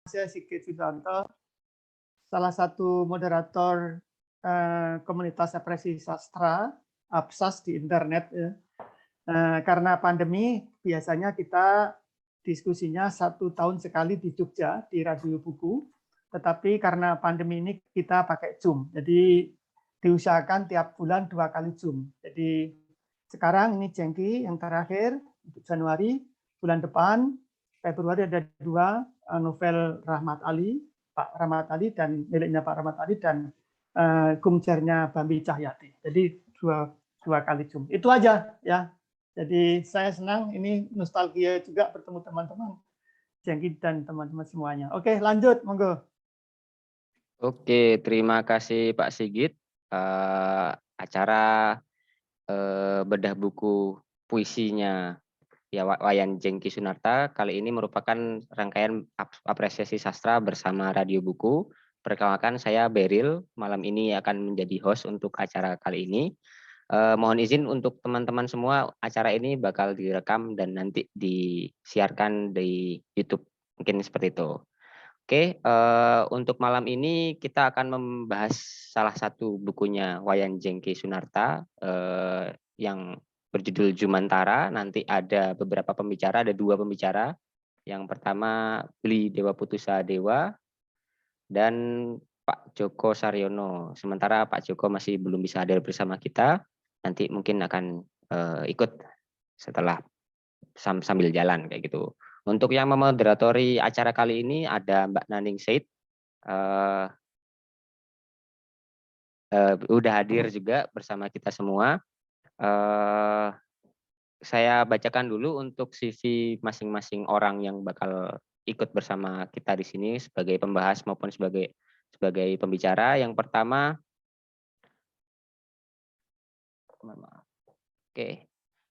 saya Sigit Widanto, salah satu moderator komunitas apresiasi sastra APSAS di internet. Ya. Karena pandemi, biasanya kita diskusinya 1 tahun sekali di Jogja, di Radio Buku. Tetapi karena pandemi ini kita pakai Zoom. Jadi diusahakan tiap bulan 2 kali Zoom. Jadi sekarang ini Jengki yang terakhir, untuk Januari, bulan depan, Februari ada 2 novel Rahmat Ali, Pak Rahmat Ali, dan miliknya Pak Rahmat Ali, dan Gumjernya Bambi Cahyati. Jadi dua kali Zoom. Itu aja ya. Jadi saya senang, ini nostalgia juga bertemu teman-teman Jengki dan teman-teman semuanya. Oke, lanjut, monggo. Oke, terima kasih Pak Sigit. Acara bedah buku puisinya ya Wayan Jengki Sunarta kali ini merupakan rangkaian apresiasi sastra bersama Radio Buku. Perkenalkan, saya Beril, malam ini akan menjadi host untuk acara kali ini. Mohon izin untuk teman-teman semua, acara ini bakal direkam dan nanti disiarkan di YouTube, mungkin seperti itu. Oke, untuk malam ini kita akan membahas salah satu bukunya Wayan Jengki Sunarta yang berjudul Jumantara. Nanti ada beberapa pembicara, ada 2 pembicara. Yang pertama Beli Dewa Putusa Dewa dan Pak Joko Saryono. Sementara Pak Joko masih belum bisa hadir bersama kita. Nanti mungkin akan ikut setelah sambil jalan kayak gitu. Untuk yang memoderatori acara kali ini ada Mbak Naning Said. Udah hadir juga bersama kita semua. Saya bacakan dulu untuk CV masing-masing orang yang bakal ikut bersama kita di sini sebagai pembahas maupun sebagai pembicara. Yang pertama,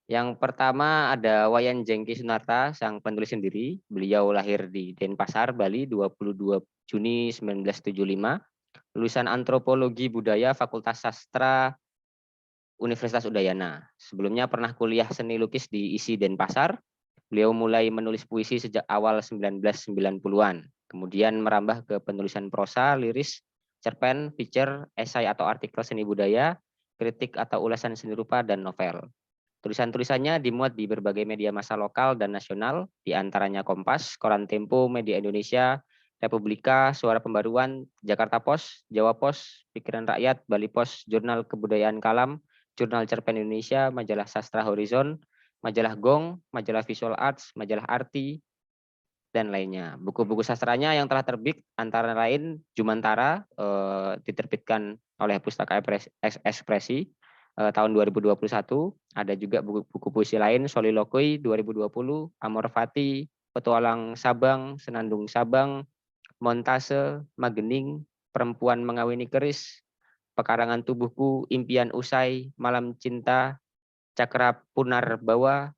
yang pertama ada Wayan Jengki Sunarta, sang penulis sendiri. Beliau lahir di Denpasar, Bali, 22 Juni 1975. Lulusan Antropologi Budaya Fakultas Sastra Universitas Udayana. Sebelumnya pernah kuliah seni lukis di ISI Denpasar. Beliau mulai menulis puisi sejak awal 1990-an. Kemudian merambah ke penulisan prosa, liris, cerpen, feature, esai atau artikel seni budaya, kritik atau ulasan seni rupa, dan novel. Tulisan-tulisannya dimuat di berbagai media massa lokal dan nasional, di antaranya Kompas, Koran Tempo, Media Indonesia, Republika, Suara Pembaruan, Jakarta Pos, Jawa Pos, Pikiran Rakyat, Bali Pos, Jurnal Kebudayaan Kalam, Jurnal Cerpen Indonesia, Majalah Sastra Horizon, Majalah Gong, Majalah Visual Arts, Majalah Arti, dan lainnya. Buku-buku sastranya yang telah terbit antara lain Jumantara, diterbitkan oleh Pustaka Ekspresi tahun 2021. Ada juga buku puisi lain, Soliloquy 2020, Amor Fati, Petualang Sabang, Senandung Sabang, Montase, Magening, Perempuan Mengawini Keris, Pekarangan Tubuhku, Impian Usai, Malam Cinta, Cakra Punar Bawa,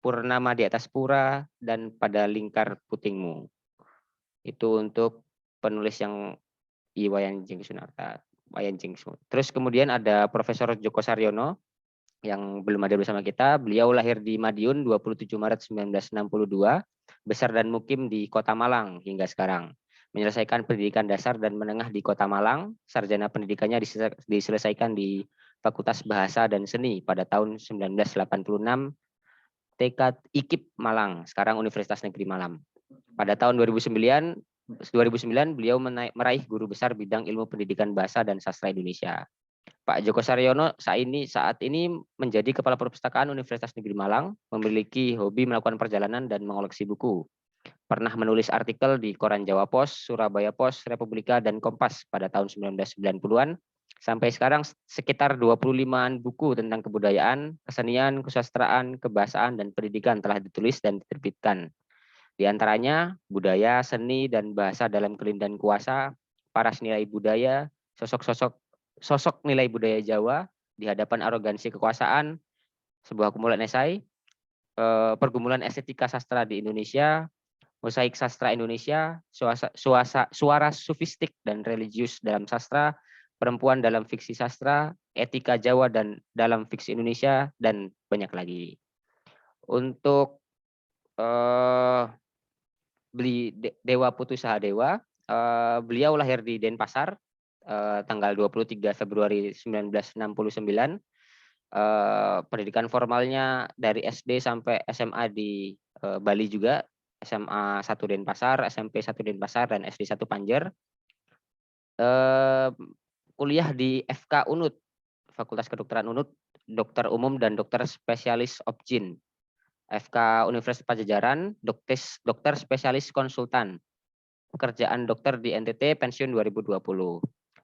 Purnama di Atas Pura, dan Pada Lingkar Putingmu. Itu untuk penulis yang Wayan Jengki Sunarta. Terus kemudian ada Profesor Joko Saryono yang belum ada bersama kita. Beliau lahir di Madiun 27 Maret 1962, besar dan mukim di Kota Malang hingga sekarang. Menyelesaikan pendidikan dasar dan menengah di Kota Malang, sarjana pendidikannya diselesaikan di Fakultas Bahasa dan Seni pada tahun 1986, tekad IKIP Malang, sekarang Universitas Negeri Malang. Pada tahun 2009 beliau meraih guru besar bidang ilmu pendidikan bahasa dan sastra Indonesia. Pak Joko Saryono saat ini menjadi Kepala Perpustakaan Universitas Negeri Malang, memiliki hobi melakukan perjalanan dan mengoleksi buku. Pernah menulis artikel di Koran Jawa Pos, Surabaya Pos, Republika, dan Kompas pada tahun 1990-an. Sampai sekarang sekitar 25-an buku tentang kebudayaan, kesenian, kesastraan, kebahasaan, dan pendidikan telah ditulis dan diterbitkan. Di antaranya budaya, seni, dan bahasa dalam kelindahan kuasa, paras nilai budaya, sosok nilai budaya Jawa di hadapan arogansi kekuasaan, sebuah kumpulan esai, pergumulan estetika sastra di Indonesia, mosaik sastra Indonesia, suara sufistik dan religius dalam sastra, perempuan dalam fiksi sastra, etika Jawa dan dalam fiksi Indonesia, dan banyak lagi. Untuk Dewa Putu Sahadewa. Beliau lahir di Denpasar tanggal 23 Februari 1969. Pendidikan formalnya dari SD sampai SMA di Bali juga, SMA 1 Denpasar, SMP 1 Denpasar, dan SD 1 Panjer. Kuliah di FK Unut, Fakultas Kedokteran Unut, dokter umum dan dokter spesialis Obgyn. FK Universitas Pajajaran, dokter spesialis konsultan. Pekerjaan dokter di NTT, pensiun 2020.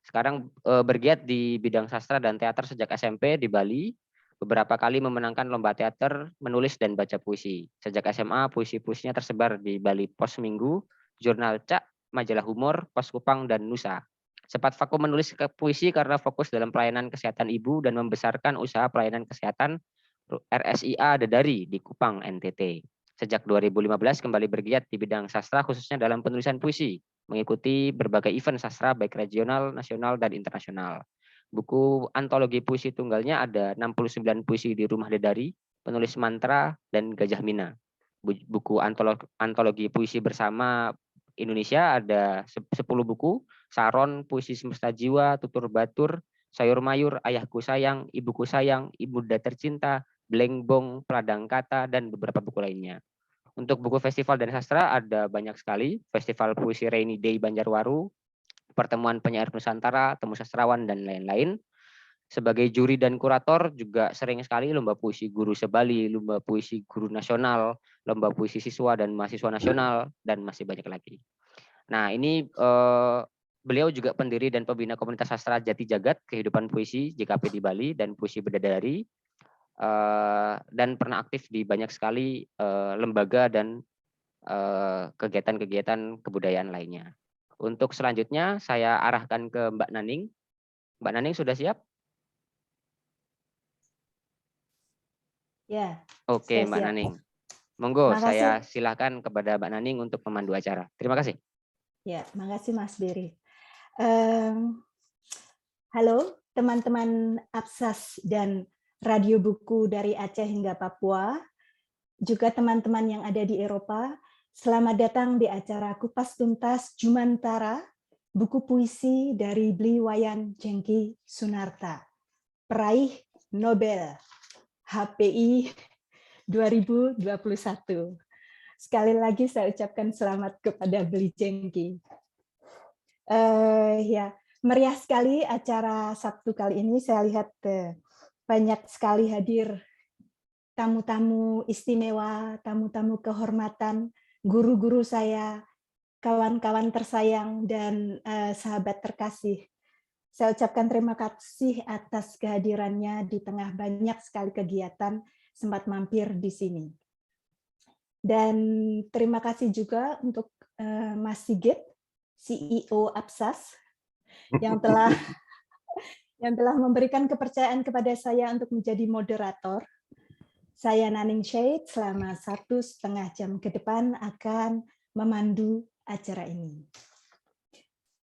Sekarang bergiat di bidang sastra dan teater sejak SMP di Bali. Beberapa kali memenangkan lomba teater, menulis dan baca puisi. Sejak SMA, puisi-puisinya tersebar di Bali Pos Minggu, Jurnal Cak, Majalah Humor, Pos Kupang, dan Nusa. Sempat vakum menulis puisi karena fokus dalam pelayanan kesehatan ibu dan membesarkan usaha pelayanan kesehatan RSIA Dedari di Kupang, NTT. Sejak 2015 kembali bergiat di bidang sastra khususnya dalam penulisan puisi, mengikuti berbagai event sastra baik regional, nasional, dan internasional. Buku antologi puisi tunggalnya ada 69 puisi di Rumah Dedari, Penulis Mantra, dan Gajah Mina. Buku antologi puisi bersama Indonesia ada 10 buku, Saron, Puisi Semesta Jiwa, Tutur Batur, Sayur Mayur, Ayahku Sayang, Ibuku Sayang, Ibunda Tercinta, Blengbong, Peladang Kata, dan beberapa buku lainnya. Untuk buku festival dan sastra ada banyak sekali, Festival Puisi Rainy Day Banjarwaru, Pertemuan Penyair Nusantara, Temu Sastrawan, dan lain-lain. Sebagai juri dan kurator juga sering sekali lomba puisi guru sebali, lomba puisi guru nasional, lomba puisi siswa dan mahasiswa nasional, dan masih banyak lagi. Nah, ini beliau juga pendiri dan pembina komunitas sastra Jati Jagat, Kehidupan Puisi, JKP di Bali, dan Puisi Bidadari, dan pernah aktif di banyak sekali lembaga dan kegiatan-kegiatan kebudayaan lainnya. Untuk selanjutnya saya arahkan ke Mbak Naning. Mbak Naning sudah siap? Ya. Oke, Mbak siap. Naning. Monggo, Makasih. saya silakan kepada Mbak Naning untuk memandu acara. Terima kasih. Ya, makasih Mas Beri. Halo teman-teman Absas dan Radio Buku dari Aceh hingga Papua, juga teman-teman yang ada di Eropa. Selamat datang di acara Kupas Tuntas Jumantara, buku puisi dari Bli Wayan Jengki Sunarta, peraih Nobel HPI 2021. Sekali lagi saya ucapkan selamat kepada Bli Jengki. Ya, meriah sekali acara Sabtu kali ini. Saya lihat banyak sekali hadir tamu-tamu istimewa, tamu-tamu kehormatan, guru-guru saya, kawan-kawan tersayang, dan sahabat terkasih. Saya ucapkan terima kasih atas kehadirannya di tengah banyak sekali kegiatan, sempat mampir di sini. Dan terima kasih juga untuk Mas Sigit, CEO Absas, yang telah memberikan kepercayaan kepada saya untuk menjadi moderator. Saya Naning Syed selama 1,5 jam ke depan akan memandu acara ini.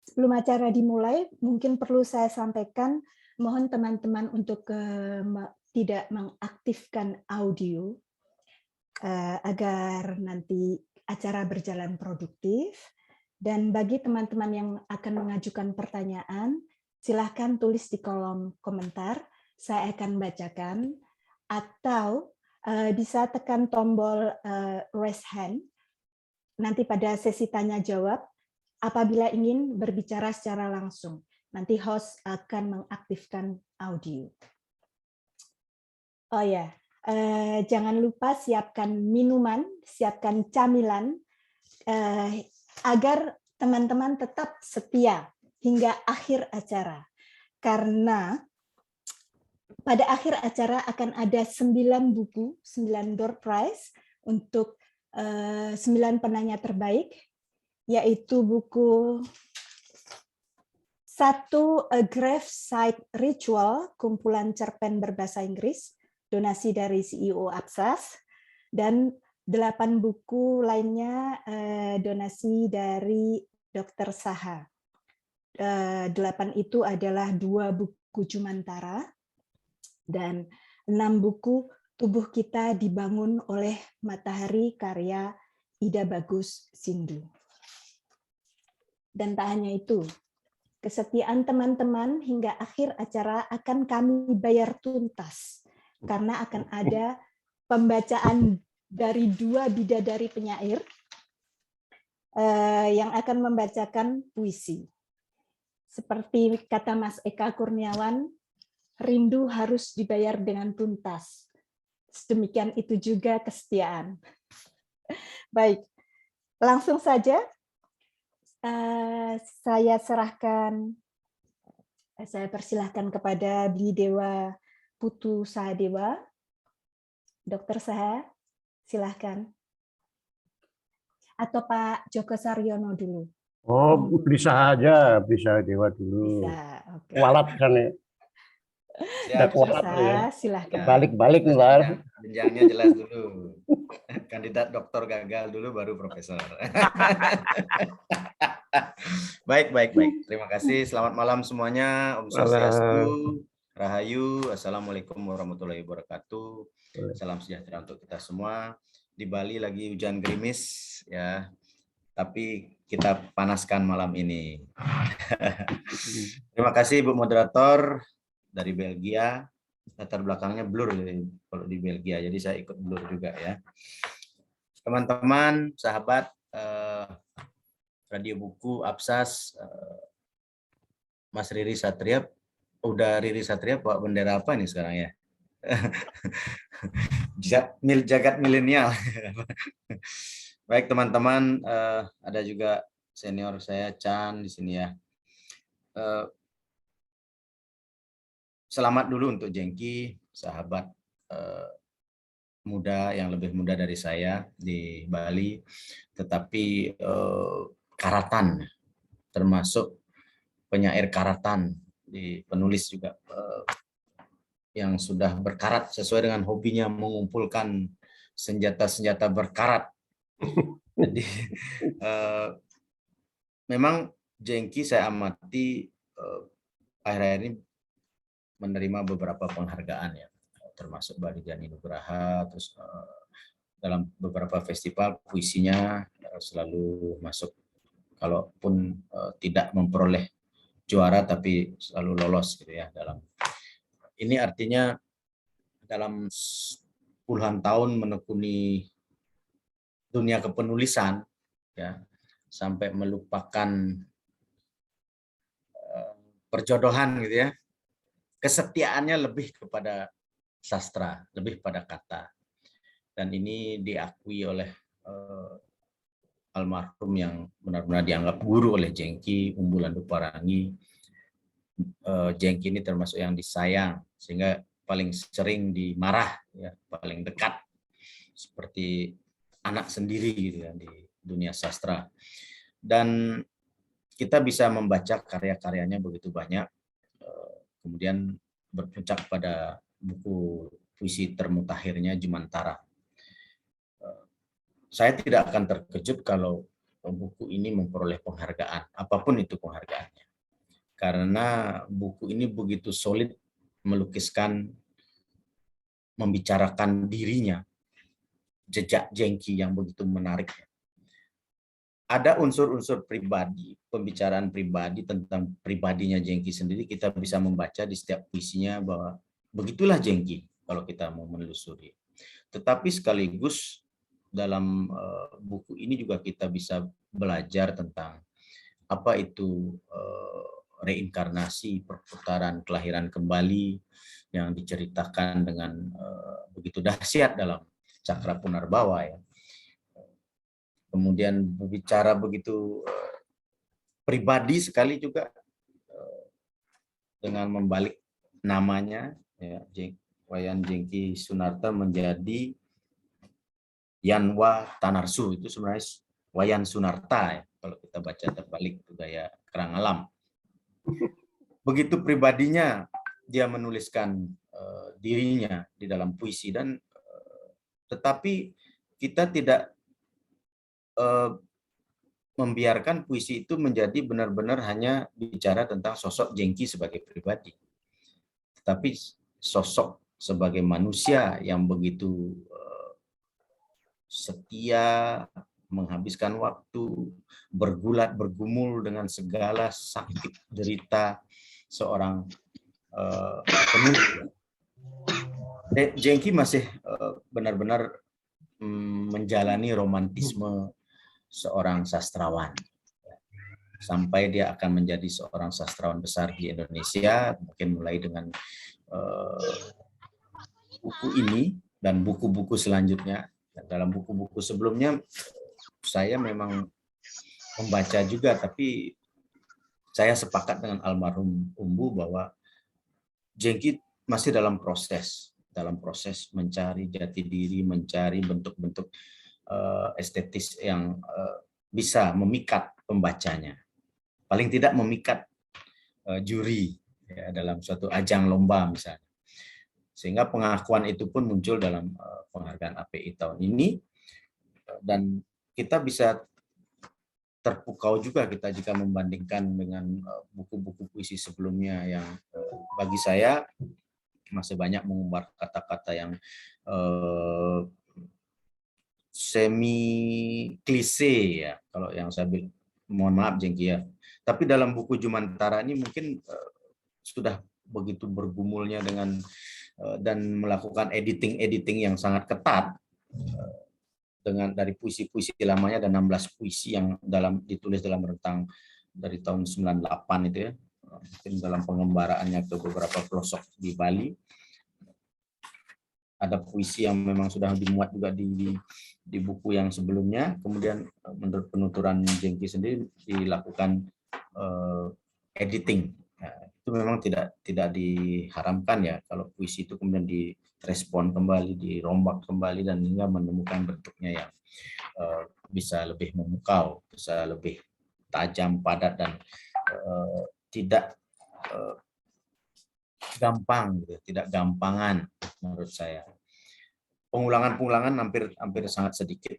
Sebelum acara dimulai, mungkin perlu saya sampaikan, mohon teman-teman untuk tidak mengaktifkan audio agar nanti acara berjalan produktif. Dan bagi teman-teman yang akan mengajukan pertanyaan, silahkan tulis di kolom komentar, saya akan bacakan, atau bisa tekan tombol raise hand nanti pada sesi tanya jawab apabila ingin berbicara secara langsung. Nanti host akan mengaktifkan audio. Oh ya, jangan lupa siapkan minuman, siapkan camilan agar teman-teman tetap setia hingga akhir acara. Karena pada akhir acara akan ada 9 buku, 9 door prize untuk 9 penanya terbaik, yaitu buku 1 A Graveside Ritual, kumpulan cerpen berbahasa Inggris, donasi dari CEO Absas, dan 8 buku lainnya donasi dari Dr. Saha. 8 itu adalah 2 buku Jumantara, dan 6 buku Tubuh Kita Dibangun oleh Matahari karya Ida Bagus Sindu. Dan tak hanya itu, kesetiaan teman-teman hingga akhir acara akan kami bayar tuntas, karena akan ada pembacaan dari 2 bidadari penyair yang akan membacakan puisi. Seperti kata Mas Eka Kurniawan, rindu harus dibayar dengan tuntas. Demikian itu juga kesetiaan. Baik, langsung saja saya persilahkan kepada Bli Dewa Putu Sahadewa. Dr. Saha, silahkan. Atau Pak Joko Saryono dulu. Oh, bisa aja, bisa Dewa dulu. Bisa, oke. Kualat kan ya. Siap, kualat Saha, ya. silahkan. Balik-balik nih, Lar. Jenjangnya jelas dulu. Kandidat doktor gagal dulu baru profesor. Baik. Terima kasih. Selamat malam semuanya. Om Swastiastu, Rahayu, Assalamualaikum warahmatullahi wabarakatuh. Salam sejahtera untuk kita semua. Di Bali lagi hujan gerimis ya. Tapi kita panaskan malam ini. Terima kasih Ibu Moderator dari Belgia. Latar belakangnya blur kalau di Belgia, jadi saya ikut blur juga ya. Teman-teman, sahabat Radio Buku, Apsas, Mas Riri Satria, udah Riri Satria bawa bendera apa nih sekarang ya? Jagat milenial. Baik teman-teman, ada juga senior saya Chan di sini ya. Selamat dulu untuk Jengki, sahabat muda yang lebih muda dari saya di Bali, tetapi karatan, termasuk penyair karatan, penulis juga yang sudah berkarat sesuai dengan hobinya mengumpulkan senjata-senjata berkarat. Jadi memang Jengki saya amati akhir-akhir ini menerima beberapa penghargaan ya, termasuk Bali Jani Nugraha, terus dalam beberapa festival puisinya selalu masuk, kalaupun tidak memperoleh juara tapi selalu lolos gitu ya dalam. Ini artinya dalam puluhan tahun menekuni dunia kepenulisan ya, sampai melupakan perjodohan gitu ya. Kesetiaannya lebih kepada sastra, lebih pada kata. Dan ini diakui oleh almarhum yang benar-benar dianggap guru oleh Jengki, Umbulan Duparangi. Jengki ini termasuk yang disayang, sehingga paling sering dimarah, ya, paling dekat, seperti anak sendiri gitu ya, di dunia sastra. Dan kita bisa membaca karya-karyanya begitu banyak, kemudian berpuncak pada buku puisi termutakhirnya Jumantara. Saya tidak akan terkejut kalau buku ini memperoleh penghargaan, apapun itu penghargaannya. Karena buku ini begitu solid melukiskan, membicarakan dirinya, jejak Jengki yang begitu menarik. Ada unsur-unsur pribadi, pembicaraan pribadi tentang pribadinya Jengki sendiri, kita bisa membaca di setiap puisinya bahwa begitulah Jengki kalau kita mau menelusuri. Tetapi sekaligus dalam buku ini juga kita bisa belajar tentang apa itu reinkarnasi, perputaran kelahiran kembali yang diceritakan dengan begitu dahsyat dalam Cakra Punarbawa ya. Kemudian berbicara begitu pribadi sekali juga dengan membalik namanya ya, Wayan Jengki Sunarta menjadi Yanwa Tanarsu, itu sebenarnya Wayan Sunarta ya, kalau kita baca terbalik itu gaya kerang alam. Begitu pribadinya dia menuliskan dirinya di dalam puisi, dan tetapi kita tidak membiarkan puisi itu menjadi benar-benar hanya bicara tentang sosok Jengki sebagai pribadi, tetapi sosok sebagai manusia yang begitu setia, menghabiskan waktu, bergulat, bergumul dengan segala sakit derita seorang penulis. Jengki masih benar-benar menjalani romantisme seorang sastrawan. Sampai dia akan menjadi seorang sastrawan besar di Indonesia, mungkin mulai dengan buku ini dan buku-buku selanjutnya. Dalam buku-buku sebelumnya saya memang membaca juga, tapi saya sepakat dengan almarhum Umbu bahwa Jengki masih dalam proses mencari jati diri, mencari bentuk-bentuk estetis yang bisa memikat pembacanya, paling tidak memikat juri ya, dalam suatu ajang lomba misalnya. Sehingga pengakuan itu pun muncul dalam penghargaan API tahun ini, dan kita bisa terpukau juga kita jika membandingkan dengan buku-buku puisi sebelumnya yang bagi saya masih banyak mengumbar kata-kata yang semi klise ya, kalau yang saya bilang, mohon maaf Jengki ya. Tapi dalam buku Jumantara ini mungkin sudah begitu bergumulnya dengan dan melakukan editing yang sangat ketat dengan dari puisi-puisi lamanya, ada 16 puisi yang ditulis dalam rentang dari tahun 98 itu ya, mungkin dalam pengembaraannya ke beberapa pelosok di Bali. Ada puisi yang memang sudah dimuat juga di buku yang sebelumnya. Kemudian menurut penuturan Jengki sendiri dilakukan editing. Nah, itu memang tidak diharamkan ya kalau puisi itu kemudian direspon kembali, dirombak kembali, dan hingga menemukan bentuknya yang bisa lebih memukau, bisa lebih tajam, padat, dan tidak gampang, gitu, tidak gampangan menurut saya. Pengulangan hampir sangat sedikit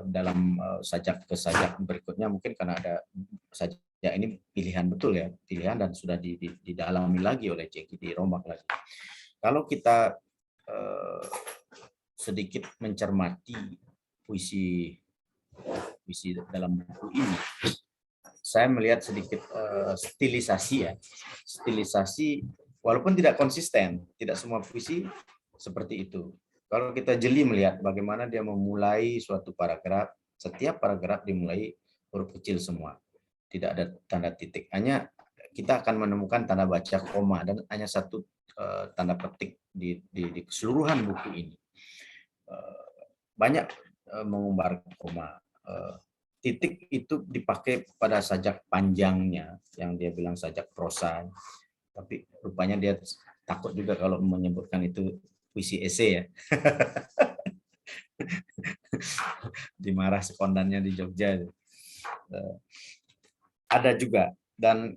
dalam sajak ke sajak berikutnya, mungkin karena ada sajak ini pilihan betul ya, pilihan dan sudah didalami lagi oleh Jengki, dirombak lagi. Kalau kita sedikit mencermati puisi dalam buku ini, saya melihat sedikit stilisasi ya, stilisasi walaupun tidak konsisten, tidak semua puisi seperti itu. Kalau kita jeli melihat bagaimana dia memulai suatu paragraf, setiap paragraf dimulai huruf kecil semua, tidak ada tanda titik. Hanya kita akan menemukan tanda baca koma dan hanya satu tanda petik di keseluruhan buku ini. Banyak mengumbar koma. Titik itu dipakai pada sajak panjangnya, yang dia bilang sajak prosa. Tapi rupanya dia takut juga kalau menyebutkan itu puisi esai ya. Dimarah sekondannya di Jogja. Ada juga, dan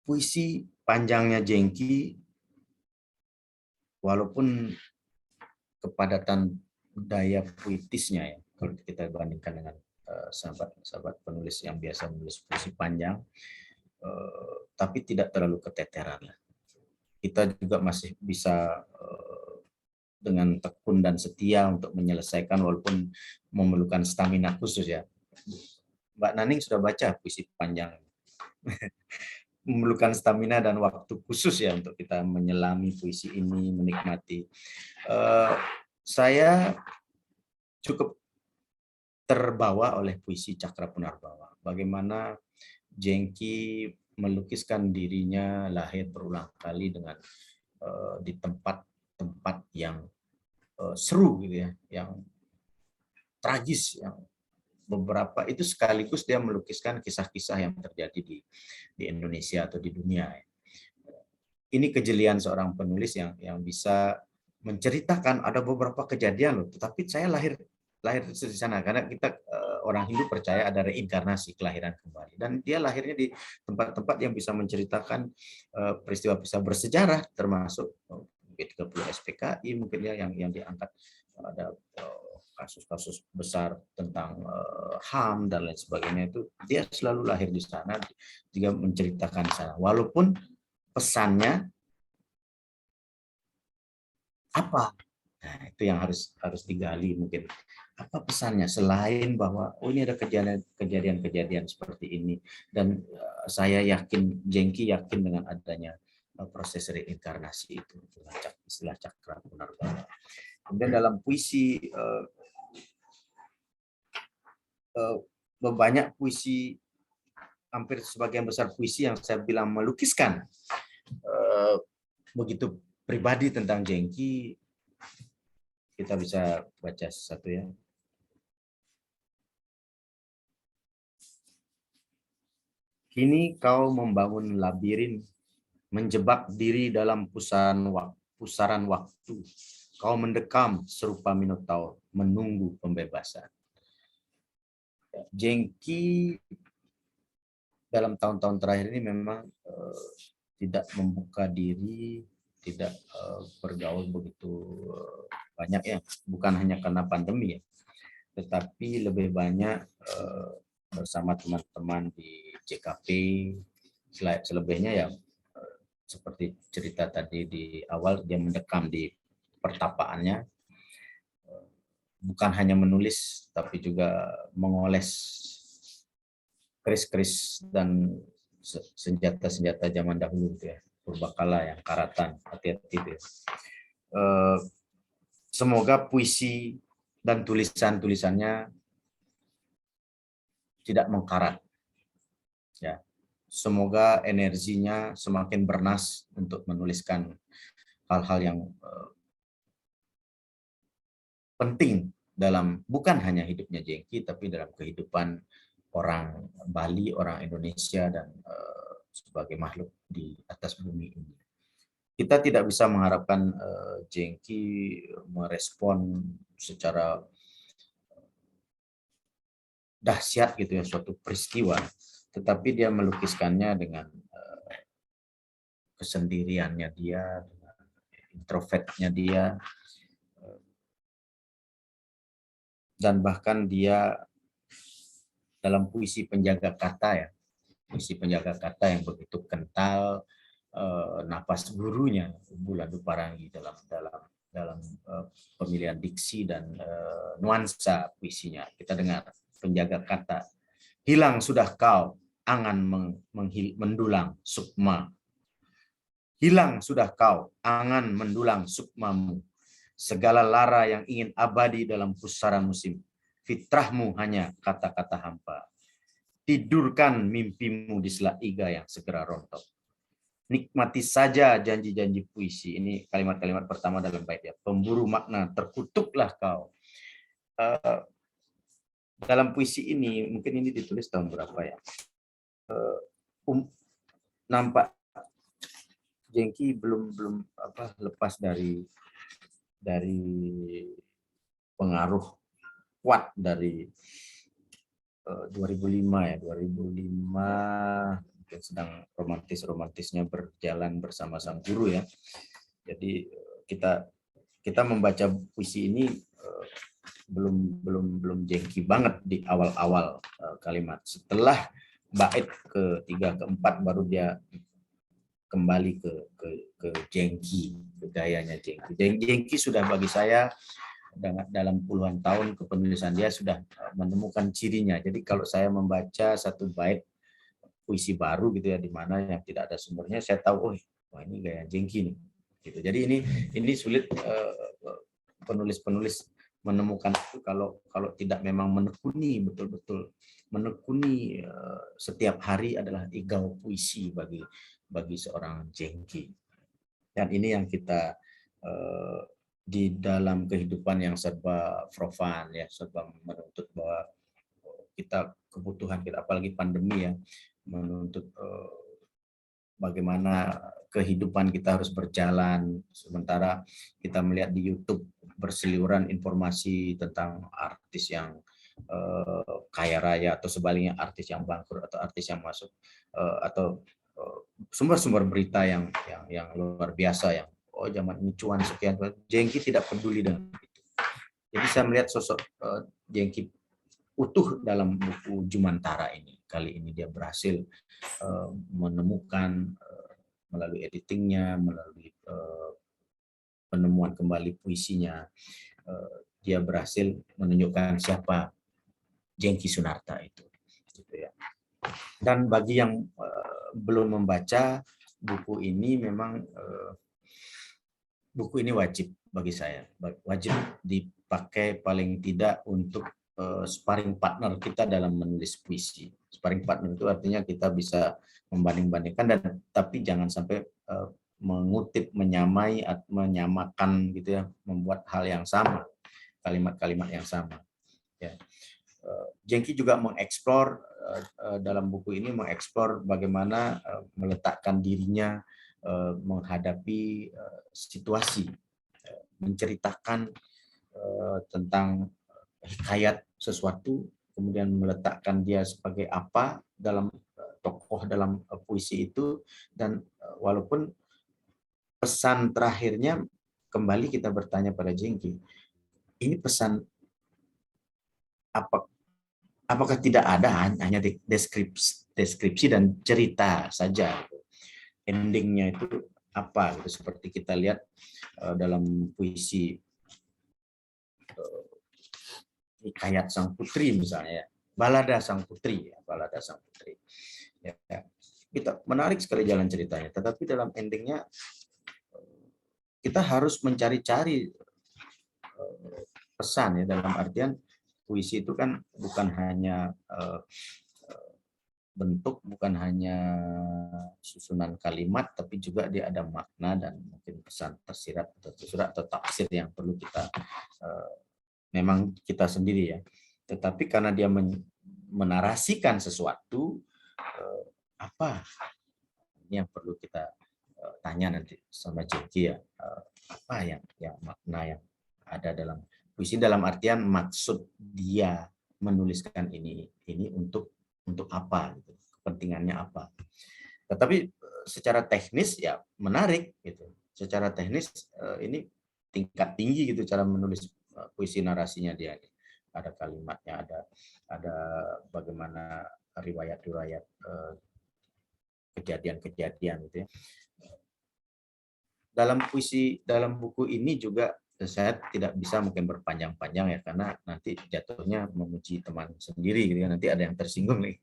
puisi panjangnya Jengki, walaupun kepadatan daya puitisnya ya, kalau kita bandingkan dengan sahabat penulis yang biasa menulis puisi panjang, tapi tidak terlalu keteteran lah. Kita juga masih bisa dengan tekun dan setia untuk menyelesaikan walaupun memerlukan stamina khusus ya. Mbak Naning sudah baca puisi panjang. Memerlukan stamina dan waktu khusus ya untuk kita menyelami puisi ini, menikmati. Saya cukup terbawa oleh puisi Cakra Punarbawa. Bagaimana Jengki melukiskan dirinya lahir berulang kali dengan di tempat-tempat yang seru gitu ya, yang tragis, yang beberapa itu sekaligus dia melukiskan kisah-kisah yang terjadi di Indonesia atau di dunia. Ini kejelian seorang penulis yang bisa menceritakan ada beberapa kejadian loh, tetapi saya lahir di sana karena kita orang Hindu percaya ada reinkarnasi, kelahiran kembali, dan dia lahirnya di tempat-tempat yang bisa menceritakan peristiwa-peristiwa bersejarah, termasuk G30 SPKI mungkin ya yang diangkat, ada kasus-kasus besar tentang HAM dan lain sebagainya, itu dia selalu lahir di sana juga menceritakan di sana, walaupun pesannya apa Nah, itu yang harus digali mungkin. Apa pesannya selain bahwa oh ini ada kejadian-kejadian seperti ini, dan saya yakin, Jengki yakin dengan adanya proses reinkarnasi itu, istilah cakra punarbala. Kemudian dalam puisi banyak puisi, hampir sebagian besar puisi yang saya bilang melukiskan begitu pribadi tentang Jengki. Kita bisa baca satu ya. Kini kau membangun labirin, menjebak diri dalam pusaran waktu. Kau mendekam serupa minotaur, menunggu pembebasan. Jengki dalam tahun-tahun terakhir ini memang tidak membuka diri, tidak bergaul begitu banyak ya, bukan hanya karena pandemi ya, tetapi lebih banyak bersama teman-teman di JKP. Selebihnya ya seperti cerita tadi di awal, dia mendekam di pertapaannya, bukan hanya menulis tapi juga mengoles keris-keris dan senjata-senjata zaman dahulu ya, purbakala yang karatan, hati-hati ya. Semoga puisi dan tulisan-tulisannya tidak mengkarat. Ya, semoga energinya semakin bernas untuk menuliskan hal-hal yang penting dalam bukan hanya hidupnya Jengki, tapi dalam kehidupan orang Bali, orang Indonesia, dan sebagai makhluk di atas bumi ini. Kita tidak bisa mengharapkan Jengki merespon secara dahsyat gitu ya suatu peristiwa, tetapi dia melukiskannya dengan kesendiriannya dia, dengan introvertnya dia, dan bahkan dia dalam puisi penjaga kata ya, puisi penjaga kata yang begitu kental, napas gurunya Bulan Duparangi dalam pemilihan diksi dan nuansa puisinya. Kita dengar penjaga kata. Hilang sudah kau, angan mendulang sukma. Hilang sudah kau, angan mendulang sukmamu. Segala lara yang ingin abadi dalam pusaran musim. Fitrahmu hanya kata-kata hampa. Tidurkan mimpimu di sela iga yang segera rontok. Nikmati saja janji-janji puisi. Ini kalimat-kalimat pertama dalam bait ya. Pemburu makna, terkutuklah kau. Dalam puisi ini, mungkin ini ditulis tahun berapa ya? Nampak Jengki belum lepas dari pengaruh kuat dari 2005 ya. 2005 sedang romantisnya berjalan bersama sang guru ya. Jadi kita membaca puisi ini belum Jengki banget di awal-awal kalimat. Setelah bait ke-3 ke-4 baru dia kembali ke Jengki, ke gayanya Jengki. Jengki sudah bagi saya dalam puluhan tahun kepenulisan dia sudah menemukan cirinya. Jadi kalau saya membaca satu bait puisi baru gitu ya, di mana yang tidak ada sumbernya, saya tahu oh ini gaya Jengki nih gitu. Jadi ini sulit penulis menemukan itu kalau tidak memang menekuni betul-betul menekuni setiap hari adalah igau puisi bagi seorang Jengki. Dan ini yang kita di dalam kehidupan yang serba profan ya, serba menuntut bahwa kita kebutuhan kita, apalagi pandemi ya, menuntut bagaimana kehidupan kita harus berjalan, sementara kita melihat di YouTube berseliweran informasi tentang artis yang kaya raya atau sebaliknya artis yang bangkrut atau artis yang masuk atau sumber-sumber berita yang luar biasa yang zaman ini cuan sekian. Jengki tidak peduli dengan itu. Jadi saya melihat sosok Jengki utuh dalam buku Jumantara ini. Kali ini dia berhasil menemukan melalui editingnya, melalui penemuan kembali puisinya, dia berhasil menunjukkan siapa Jengki Sunarta itu, gitu ya. Dan bagi yang belum membaca buku ini, memang buku ini wajib bagi saya, wajib dipakai paling tidak untuk sparring partner kita dalam menulis puisi. Sparring partner itu artinya kita bisa membanding-bandingkan, dan tapi jangan sampai mengutip, menyamai, menyamakan gitu ya, membuat hal yang sama, kalimat-kalimat yang sama. Ya. Jengki juga mengeksplor dalam buku ini, mengeksplor bagaimana meletakkan dirinya menghadapi situasi, menceritakan tentang hikayat sesuatu, kemudian meletakkan dia sebagai apa dalam tokoh dalam puisi itu, dan walaupun pesan terakhirnya kembali kita bertanya pada Jengki, ini pesan apakah tidak ada, hanya deskripsi dan cerita saja, endingnya itu apa gitu, seperti kita lihat dalam puisi Hikayat Sang Putri misalnya, Balada Sang Putri, Balada Sang Putri. Ya, kita menarik sekali jalan ceritanya, tetapi dalam endingnya kita harus mencari-cari pesan ya, dalam artian puisi itu kan bukan hanya bentuk, bukan hanya susunan kalimat, tapi juga dia ada makna dan mungkin pesan tersirat atau tersurat atau tafsir yang perlu kita memang kita sendiri ya. Tetapi karena dia menarasikan sesuatu, apa yang perlu kita tanya nanti sama Jengki ya, apa yang makna yang ada dalam puisi, dalam artian maksud dia menuliskan ini untuk apa gitu, kepentingannya apa. Tetapi secara teknis ya menarik gitu. Secara teknis ini tingkat tinggi gitu cara menulis puisi, narasinya dia. Ada kalimatnya, ada bagaimana riwayat-riwayat kejadian-kejadian gitu ya. Dalam puisi, dalam buku ini juga saya tidak bisa mungkin berpanjang-panjang ya, karena nanti jatuhnya memuji teman sendiri gitu ya, nanti ada yang tersinggung nih.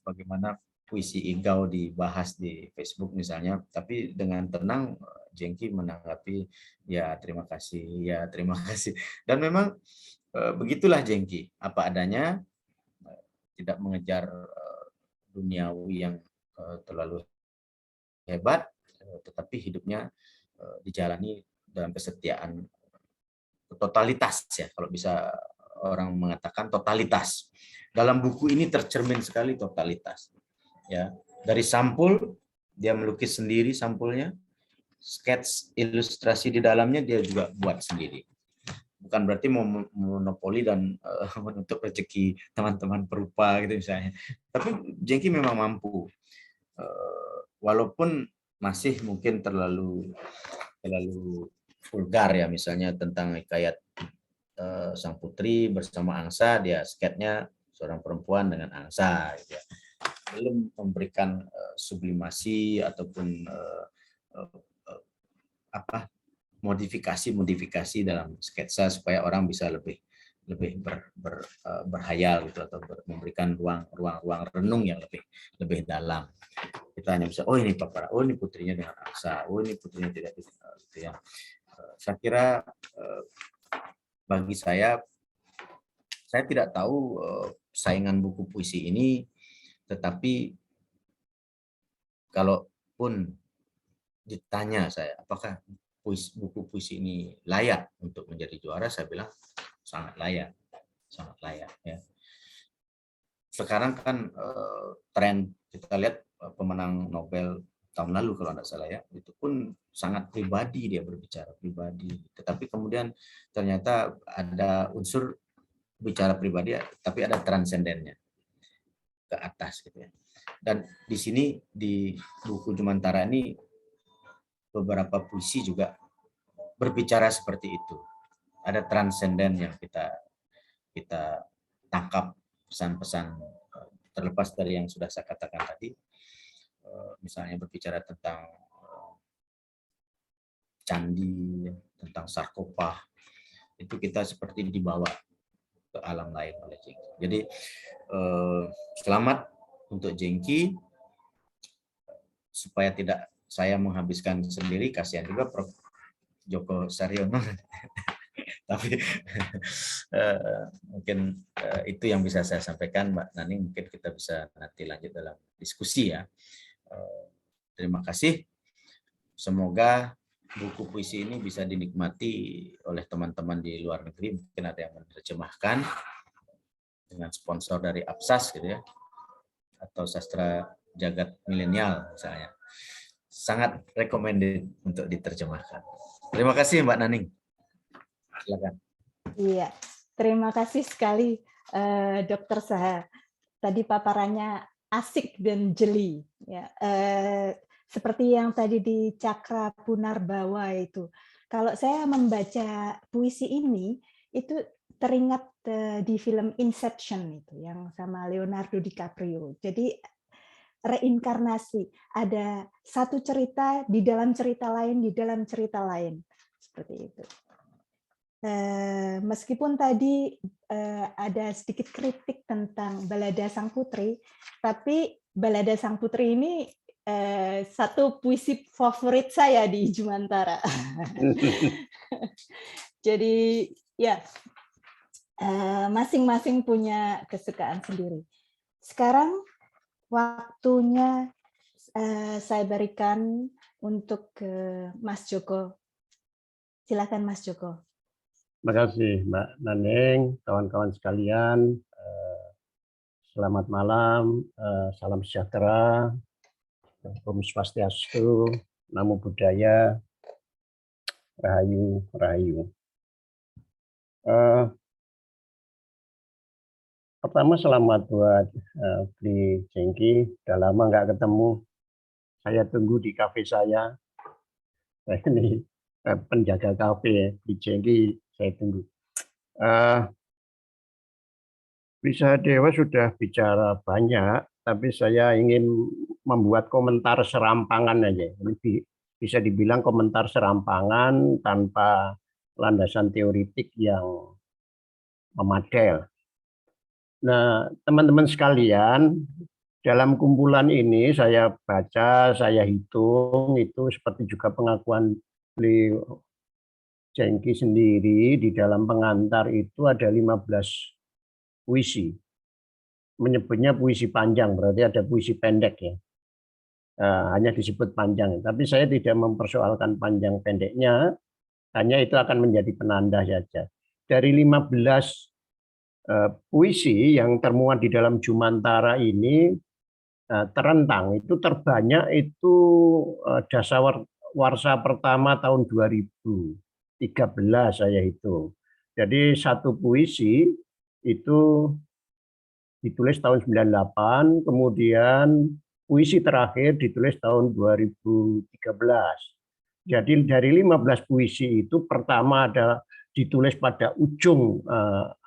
Bagaimana puisi Igau dibahas di Facebook misalnya, tapi dengan tenang Jengki menanggapi, ya terima kasih, ya terima kasih. Dan memang begitulah Jengki, apa adanya, tidak mengejar duniawi yang terlalu hebat, tetapi hidupnya dijalani dalam kesetiaan, totalitas ya, kalau bisa orang mengatakan totalitas. Dalam buku ini tercermin sekali totalitas. Ya, dari sampul dia melukis sendiri sampulnya, sketch ilustrasi di dalamnya dia juga buat sendiri. Bukan berarti mau monopoli dan menutup rezeki teman-teman perupa gitu misalnya. Tapi Jengki memang mampu, walaupun masih mungkin terlalu vulgar ya, misalnya tentang hikayat Sang Putri bersama angsa, dia sketnya seorang perempuan dengan angsa gitu ya. Belum memberikan sublimasi ataupun modifikasi dalam sketsa supaya orang bisa lebih berhayal gitu, atau memberikan ruang renung yang lebih dalam. Kita hanya bisa, oh ini Papara, oh ini putrinya dengan angsa, oh ini putrinya tidak gitu ya. Saya kira bagi saya tidak tahu saingan buku puisi ini, tetapi kalaupun ditanya saya apakah buku puisi ini layak untuk menjadi juara, saya bilang sangat layak ya. Sekarang kan tren kita lihat pemenang Nobel tahun lalu kalau tidak salah ya, itu pun sangat pribadi, dia berbicara pribadi, tetapi kemudian ternyata ada unsur bicara pribadi tapi ada transendennya ke atas gitu ya. Dan di sini di buku Jumantara ini beberapa puisi juga berbicara seperti itu. Ada transenden yang kita tangkap pesan-pesan, terlepas dari yang sudah saya katakan tadi, misalnya berbicara tentang candi, tentang sarkopah, itu kita seperti dibawa ke alam lain oleh Jengki. Jadi selamat untuk Jengki, supaya tidak saya menghabiskan sendiri, kasihan juga Prof. Djoko Saryono. Tapi mungkin itu yang bisa saya sampaikan, Mbak Naning. Mungkin kita bisa nanti lanjut dalam diskusi ya. Terima kasih. Semoga buku puisi ini bisa dinikmati oleh teman-teman di luar negeri. Mungkin ada yang menerjemahkan dengan sponsor dari Apsas gitu ya, atau Sastra Jagat Milenial misalnya. Sangat recommended untuk diterjemahkan. Terima kasih Mbak Naning. Silakan. Iya, terima kasih sekali Dr. Saha. Tadi paparannya asik dan jeli. Ya, seperti yang tadi di Cakra Punarbawa itu. Kalau saya membaca puisi ini, itu teringat di film Inception itu, yang sama Leonardo DiCaprio. Jadi reinkarnasi, ada satu cerita di dalam cerita lain, di dalam cerita lain. Seperti itu. Meskipun tadi ada sedikit kritik tentang Balada Sang Putri, tapi Balada Sang Putri ini satu puisi favorit saya di Jumantara. Jadi ya masing-masing punya kesukaan sendiri. Sekarang waktunya saya berikan untuk Mas Joko. Silakan Mas Joko. Terima kasih Mbak Naning, kawan-kawan sekalian. Selamat malam, salam sejahtera, Om Swastiastu, Namo Buddhaya, Rahayu, Rahayu. Pertama selamat buat Bli Jengki, udah lama nggak ketemu. Saya tunggu di kafe saya. Ini penjaga kafe Bli Jengki, saya tunggu. Bisa Dewa sudah bicara banyak, tapi saya ingin membuat komentar serampangan aja. Lebih bisa dibilang komentar serampangan tanpa landasan teoritik yang memadai. Nah, teman-teman sekalian, dalam kumpulan ini saya baca, saya hitung, itu seperti juga pengakuan beliau Jengki sendiri, di dalam pengantar itu ada 15 puisi. Menyebutnya puisi panjang, berarti ada puisi pendek ya. Hanya disebut panjang, tapi saya tidak mempersoalkan panjang pendeknya, hanya itu akan menjadi penanda saja. Dari 15 puisi yang termuat di dalam Jumantara ini terentang, itu terbanyak itu dasawarsa pertama tahun 2013 saya hitung. Jadi satu puisi itu ditulis tahun 98, kemudian puisi terakhir ditulis tahun 2013. Jadi dari 15 puisi itu pertama ada ditulis pada ujung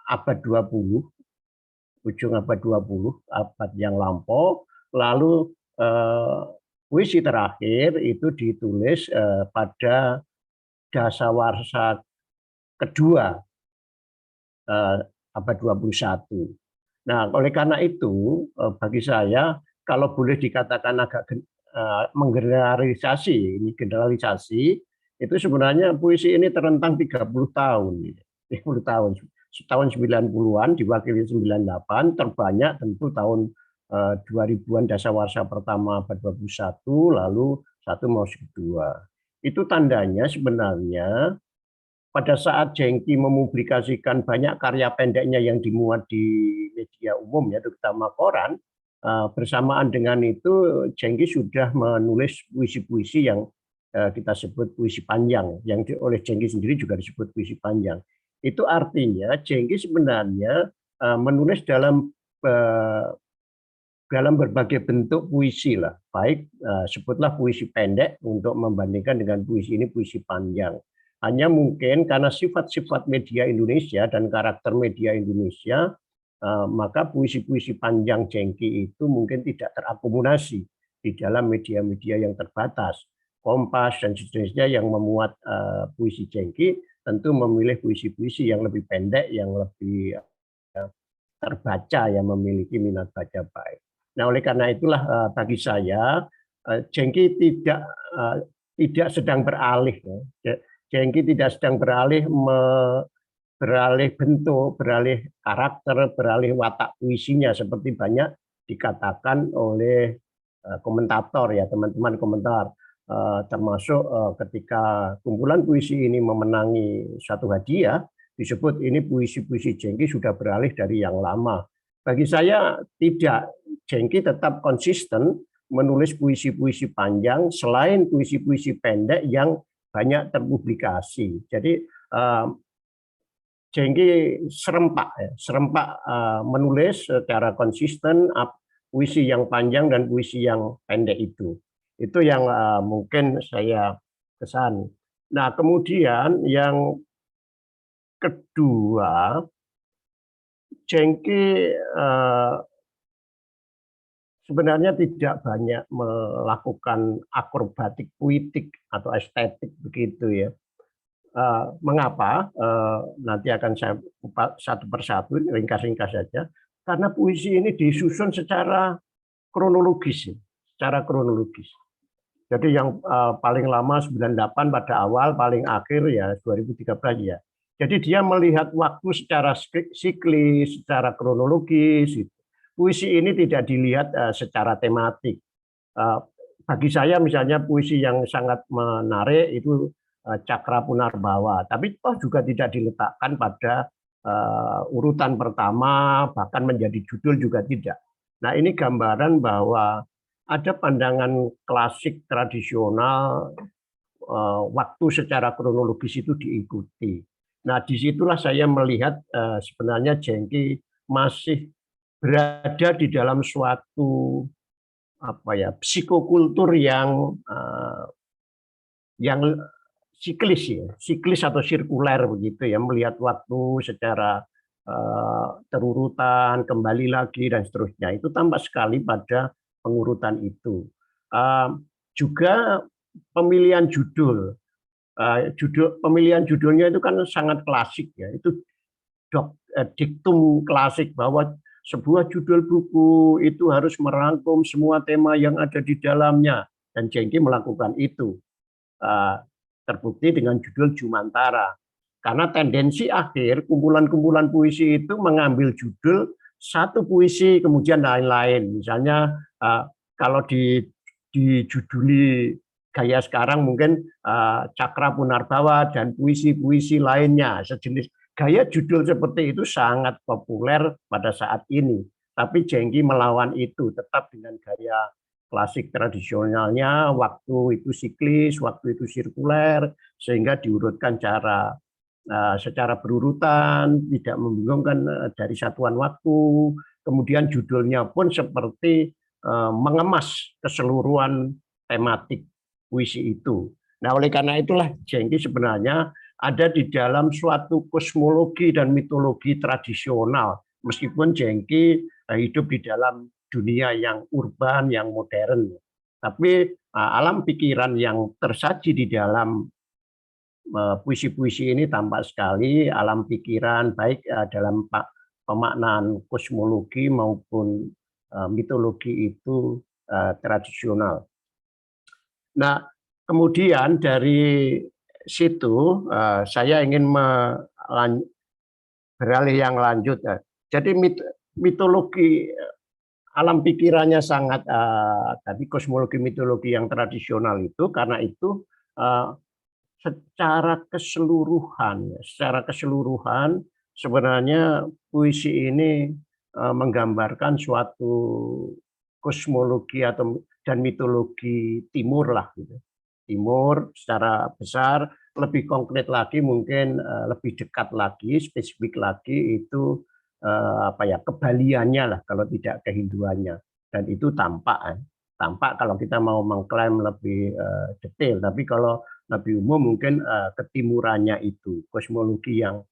abad 20, ujung abad 20, abad yang lampau, lalu puisi terakhir itu ditulis pada dasawarsa kedua abad 21. Nah, oleh karena itu, bagi saya, kalau boleh dikatakan agak menggeneralisasi, ini generalisasi, itu sebenarnya puisi ini terentang 30 tahun. 30 tahun. Tahun 90-an diwakili 98, terbanyak tentu tahun 2000-an dasawarsa pertama abad 21, lalu satu maus kedua. Itu tandanya sebenarnya pada saat Jengki mempublikasikan banyak karya pendeknya yang dimuat di media umum, ya terutama koran, bersamaan dengan itu Jengki sudah menulis puisi-puisi yang kita sebut puisi panjang, yang oleh Jengki sendiri juga disebut puisi panjang. Itu artinya Jengki sebenarnya menulis dalam berbagai bentuk puisi lah, baik sebutlah puisi pendek untuk membandingkan dengan puisi ini puisi panjang. Hanya mungkin karena sifat-sifat media Indonesia dan karakter media Indonesia, maka puisi-puisi panjang Jengki itu mungkin tidak terakomodasi di dalam media-media yang terbatas. Kompas dan seterusnya yang memuat puisi Jengki tentu memilih puisi-puisi yang lebih pendek, yang lebih terbaca, yang memiliki minat baca baik. Nah, oleh karena itulah bagi saya Jengki tidak sedang beralih. Jengki tidak sedang beralih bentuk, beralih karakter, beralih watak puisinya seperti banyak dikatakan oleh komentator ya, teman-teman komentar. Termasuk ketika kumpulan puisi ini memenangi satu hadiah, disebut ini puisi-puisi Jengki sudah beralih dari yang lama. Bagi saya tidak, Jengki tetap konsisten menulis puisi-puisi panjang selain puisi-puisi pendek yang banyak terpublikasi. Jadi Jengki serempak menulis secara konsisten puisi yang panjang dan puisi yang pendek itu. Itu yang mungkin saya kesan. Nah, kemudian yang kedua, Jengki sebenarnya tidak banyak melakukan akrobatik puitik atau estetik begitu ya. Mengapa? Nanti akan saya kupas satu persatu, ringkas-ringkas saja. Karena puisi ini disusun secara kronologis, secara kronologis. Jadi yang paling lama 98 pada awal, paling akhir ya 2013 ya. Jadi dia melihat waktu secara siklis, secara kronologis. Puisi ini tidak dilihat secara tematik. Bagi saya misalnya puisi yang sangat menarik itu Cakra Punarbawa, tapi toh juga tidak diletakkan pada urutan pertama, bahkan menjadi judul juga tidak. Nah, ini gambaran bahwa ada pandangan klasik tradisional, waktu secara kronologis itu diikuti. Nah, disitulah saya melihat sebenarnya Jengki masih berada di dalam suatu psikokultur yang siklis ya, siklis atau sirkuler begitu ya, melihat waktu secara terurutan, kembali lagi dan seterusnya. Itu tampak sekali pada pengurutan itu. Juga pemilihan judul, pemilihan judulnya itu kan sangat klasik ya. Itu diktum klasik bahwa sebuah judul buku itu harus merangkum semua tema yang ada di dalamnya, dan Jengki melakukan itu. Terbukti dengan judul Jumantara. Karena tendensi akhir kumpulan-kumpulan puisi itu mengambil judul satu puisi kemudian lain-lain. Misalnya kalau dijuduli gaya sekarang mungkin Cakra Punarbawa dan puisi-puisi lainnya sejenis. Gaya judul seperti itu sangat populer pada saat ini. Tapi Jengki melawan itu, tetap dengan gaya klasik tradisionalnya, waktu itu siklis, waktu itu sirkuler, sehingga diurutkan secara berurutan, tidak membingungkan dari satuan waktu. Kemudian judulnya pun seperti mengemas keseluruhan tematik puisi itu. Nah, oleh karena itulah Jengki sebenarnya ada di dalam suatu kosmologi dan mitologi tradisional, meskipun Jengki hidup di dalam dunia yang urban, yang modern. Tapi alam pikiran yang tersaji di dalam puisi-puisi ini tampak sekali alam pikiran, baik dalam pemaknaan kosmologi maupun mitologi itu tradisional. Nah, kemudian dari situ saya ingin beralih yang lanjut. Jadi mitologi alam pikirannya sangat tadi kosmologi mitologi yang tradisional itu, karena itu secara keseluruhan sebenarnya puisi ini menggambarkan suatu kosmologi dan mitologi timur lah gitu. Timur secara besar, lebih konkret lagi mungkin lebih dekat lagi, spesifik lagi itu kebaliannya lah kalau tidak kehinduannya, dan itu tampak kalau kita mau mengklaim lebih detail. Tapi kalau lebih umum mungkin ketimurannya itu kosmologi yang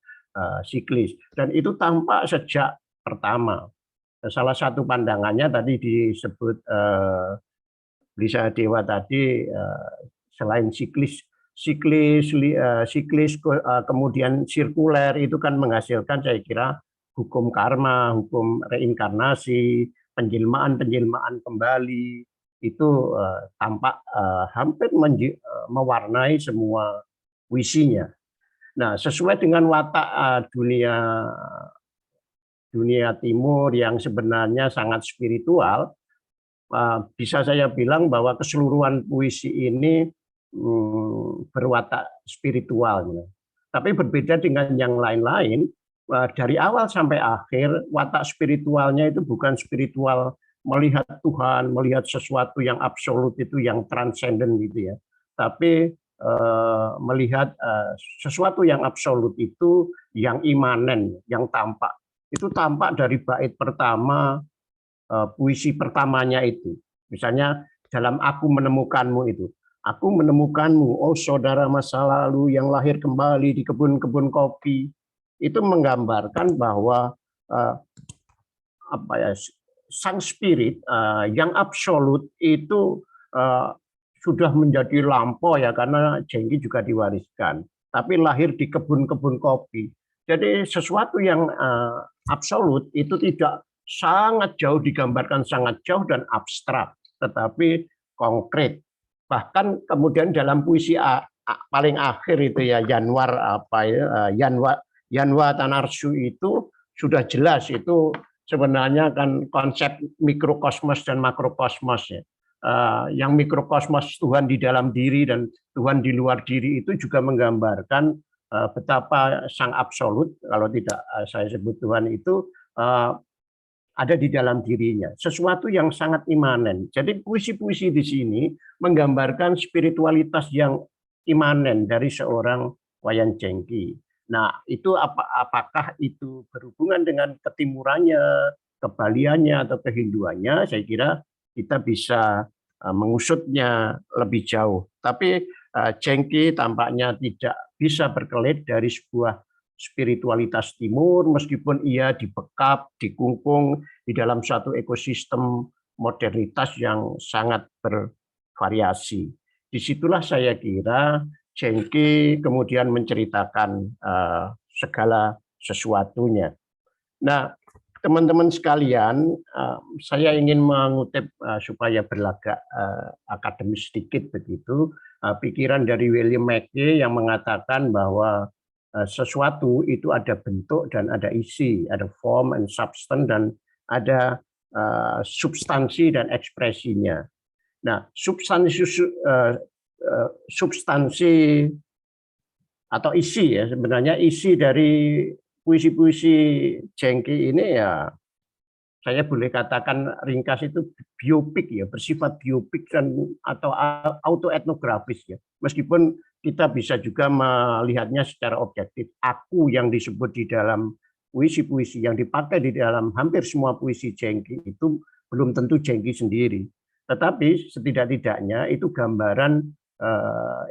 siklis, dan itu tampak sejak pertama. Salah satu pandangannya tadi disebut Lisa Dewa tadi, selain siklis, kemudian sirkuler, itu kan menghasilkan saya kira hukum karma, hukum reinkarnasi, penjelmaan kembali, itu tampak hampir mewarnai semua puisinya. Nah, sesuai dengan watak dunia timur yang sebenarnya sangat spiritual, bisa saya bilang bahwa keseluruhan puisi ini berwatak spiritual. Tapi berbeda dengan yang lain-lain, dari awal sampai akhir watak spiritualnya itu bukan spiritual melihat Tuhan, melihat sesuatu yang absolut, itu yang transenden gitu ya. Tapi melihat sesuatu yang absolut itu yang imanen, yang tampak. Itu tampak dari bait pertama, puisi pertamanya itu. Misalnya dalam Aku Menemukanmu itu. Aku menemukanmu, oh saudara masa lalu yang lahir kembali di kebun-kebun kopi. Itu menggambarkan bahwa sang spirit yang absolut itu sudah menjadi lampau ya, karena Jengki juga diwariskan. Tapi lahir di kebun-kebun kopi. Jadi sesuatu yang absolut itu tidak sangat jauh digambarkan, sangat jauh dan abstrak, tetapi konkret. Bahkan kemudian dalam puisi paling akhir itu ya, Yanwa Tanarsu itu sudah jelas, itu sebenarnya kan konsep mikrokosmos dan makrokosmos ya. Yang mikrokosmos Tuhan di dalam diri dan Tuhan di luar diri itu juga menggambarkan betapa sang absolut, kalau tidak saya sebut Tuhan itu ada di dalam dirinya, sesuatu yang sangat imanen. Jadi puisi-puisi di sini menggambarkan spiritualitas yang imanen dari seorang Wayan Jengki. Nah, itu apakah itu berhubungan dengan ketimurannya, kebaliannya atau kehinduannya? Saya kira kita bisa mengusutnya lebih jauh. Tapi Jengki tampaknya tidak bisa berkelit dari sebuah spiritualitas timur, meskipun ia dibekap, dikungkung di dalam suatu ekosistem modernitas yang sangat bervariasi. Disitulah saya kira Jengki kemudian menceritakan segala sesuatunya. Nah, teman-teman sekalian, saya ingin mengutip supaya berlagak akademis sedikit begitu, pikiran dari William McKay yang mengatakan bahwa sesuatu itu ada bentuk dan ada isi, ada form and substance, dan ada substansi dan ekspresinya. Nah, substansi atau isi ya, sebenarnya isi dari puisi-puisi Jengki ini ya, saya boleh katakan ringkas itu biopik ya, bersifat biopik dan atau autoetnografis ya. Meskipun kita bisa juga melihatnya secara objektif. Aku yang disebut di dalam puisi-puisi yang dipakai di dalam hampir semua puisi Jengki itu belum tentu Jengki sendiri. Tetapi setidak-tidaknya itu gambaran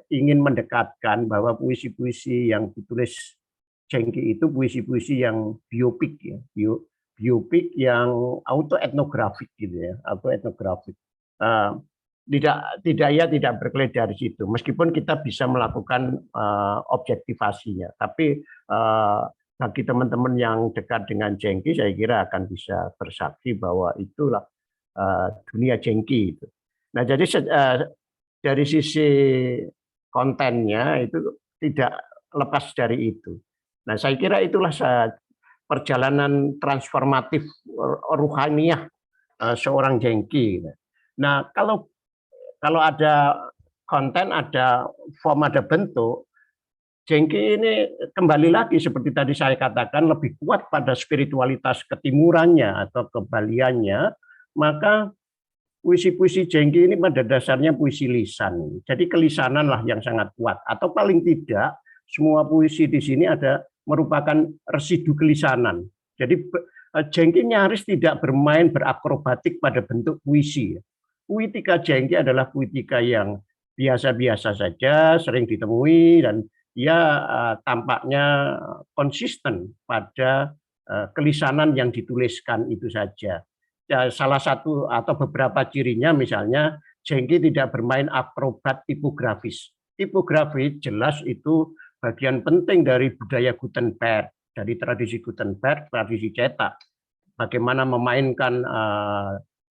ingin mendekatkan bahwa puisi-puisi yang ditulis Jengki itu puisi-puisi yang biopik ya, biopik yang autoetnografik gitu ya, autoetnografik. Tidak berkelit dari situ, meskipun kita bisa melakukan objektivasinya. Tapi bagi teman-teman yang dekat dengan Jengki, saya kira akan bisa bersaksi bahwa itulah dunia Jengki itu. Nah, jadi dari sisi kontennya itu tidak lepas dari itu. Nah, saya kira itulah perjalanan transformatif ruhaniah seorang Jengki. Nah, kalau ada konten, ada form, ada bentuk, Jengki ini kembali lagi seperti tadi saya katakan lebih kuat pada spiritualitas ketimurannya atau kebaliannya, maka puisi-puisi Jengki ini pada dasarnya puisi lisan. Jadi kelisanan lah yang sangat kuat, atau paling tidak semua puisi di sini ada merupakan residu kelisanan. Jadi Jengki nyaris tidak bermain berakrobatik pada bentuk puisi. Puitika Jengki adalah puitika yang biasa-biasa saja, sering ditemui, dan dia tampaknya konsisten pada kelisanan yang dituliskan itu saja. Ya, salah satu atau beberapa cirinya misalnya Jengki tidak bermain akrobat tipografis. Tipografi jelas itu bagian penting dari budaya Gutenberg, dari tradisi Gutenberg, tradisi cetak. Bagaimana memainkan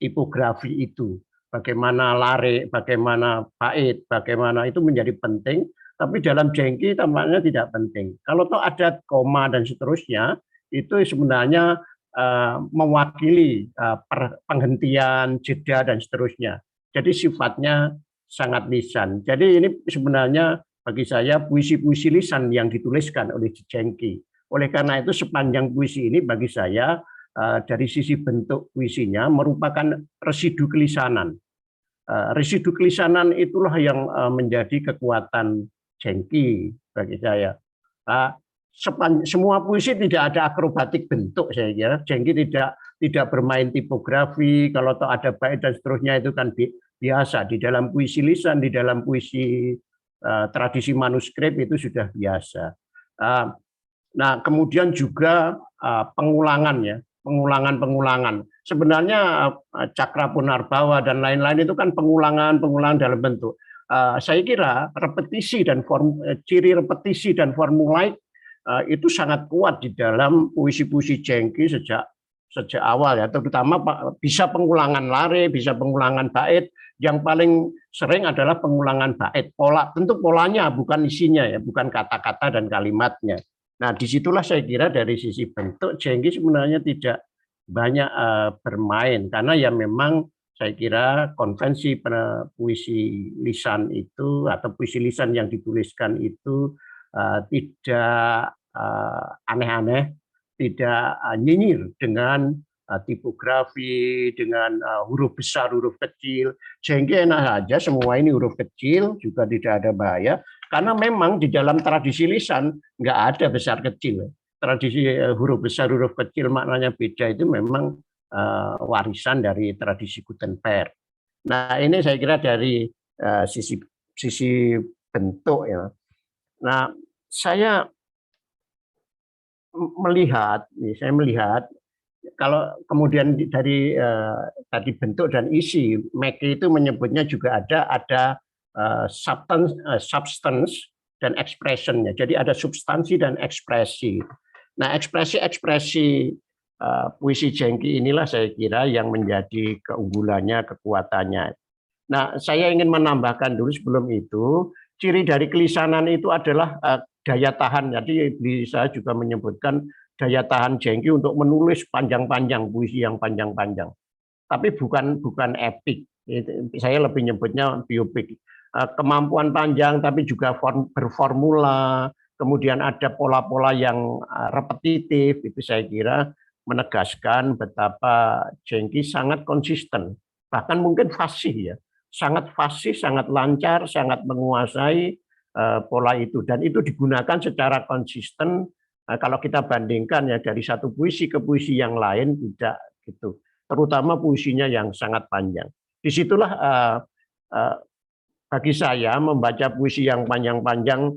tipografi itu, bagaimana lare, bagaimana bait, bagaimana itu menjadi penting. Tapi dalam jengki tampaknya tidak penting. Kalau toh ada koma dan seterusnya, itu sebenarnya mewakili penghentian, jeda dan seterusnya. Jadi sifatnya sangat lisan. Jadi ini sebenarnya bagi saya puisi-puisi lisan yang dituliskan oleh jengki. Oleh karena itu sepanjang puisi ini bagi saya dari sisi bentuk puisinya merupakan residu kelisanan. Residu kelisanan itulah yang menjadi kekuatan jengki bagi saya. Semua puisi tidak ada akrobatik bentuk saya kira. Jengki tidak bermain tipografi, kalau toh ada bait dan seterusnya itu kan biasa di dalam puisi lisan, di dalam puisi tradisi manuskrip itu sudah biasa. Nah, kemudian juga pengulangan ya, pengulangan. Sebenarnya Cakra Punarbawa dan lain-lain itu kan pengulangan dalam bentuk. Saya kira repetisi dan ciri repetisi dan formulaik itu sangat kuat di dalam puisi-puisi jengki sejak awal ya, terutama bisa pengulangan lare, bisa pengulangan bait. Yang paling sering adalah pengulangan bait. Tentu polanya bukan isinya ya, bukan kata-kata dan kalimatnya. Nah, disitulah saya kira dari sisi bentuk jengki sebenarnya tidak banyak bermain, karena ya memang saya kira konvensi puisi lisan itu atau puisi lisan yang dituliskan itu tidak aneh-aneh, tidak nyinyir dengan tipografi, dengan huruf besar, huruf kecil. Jengki enak saja, semua ini huruf kecil, juga tidak ada bahaya. Karena memang di dalam tradisi lisan nggak ada besar kecil. Tradisi huruf besar, huruf kecil maknanya beda itu memang warisan dari tradisi Gutenberg. Nah, ini saya kira dari sisi bentuk ya. Nah, saya melihat kalau kemudian dari tadi bentuk dan isi, Mackey itu menyebutnya juga ada substance dan expression-nya. Jadi ada substansi dan ekspresi. Nah, ekspresi puisi jengki inilah saya kira yang menjadi keunggulannya, kekuatannya. Nah, saya ingin menambahkan dulu sebelum itu, ciri dari kelisanan itu adalah daya tahan. Jadi saya juga menyebutkan daya tahan jengki untuk menulis panjang-panjang, puisi yang panjang-panjang. Tapi bukan epik. Saya lebih nyebutnya biopik. Kemampuan panjang tapi juga berformula, kemudian ada pola-pola yang repetitif, itu saya kira menegaskan betapa jengki sangat konsisten. Bahkan mungkin fasih ya. Sangat fasih, sangat lancar, sangat menguasai pola itu, dan itu digunakan secara konsisten. Kalau kita bandingkan ya dari satu puisi ke puisi yang lain tidak gitu, terutama puisinya yang sangat panjang. Disitulah bagi saya membaca puisi yang panjang-panjang,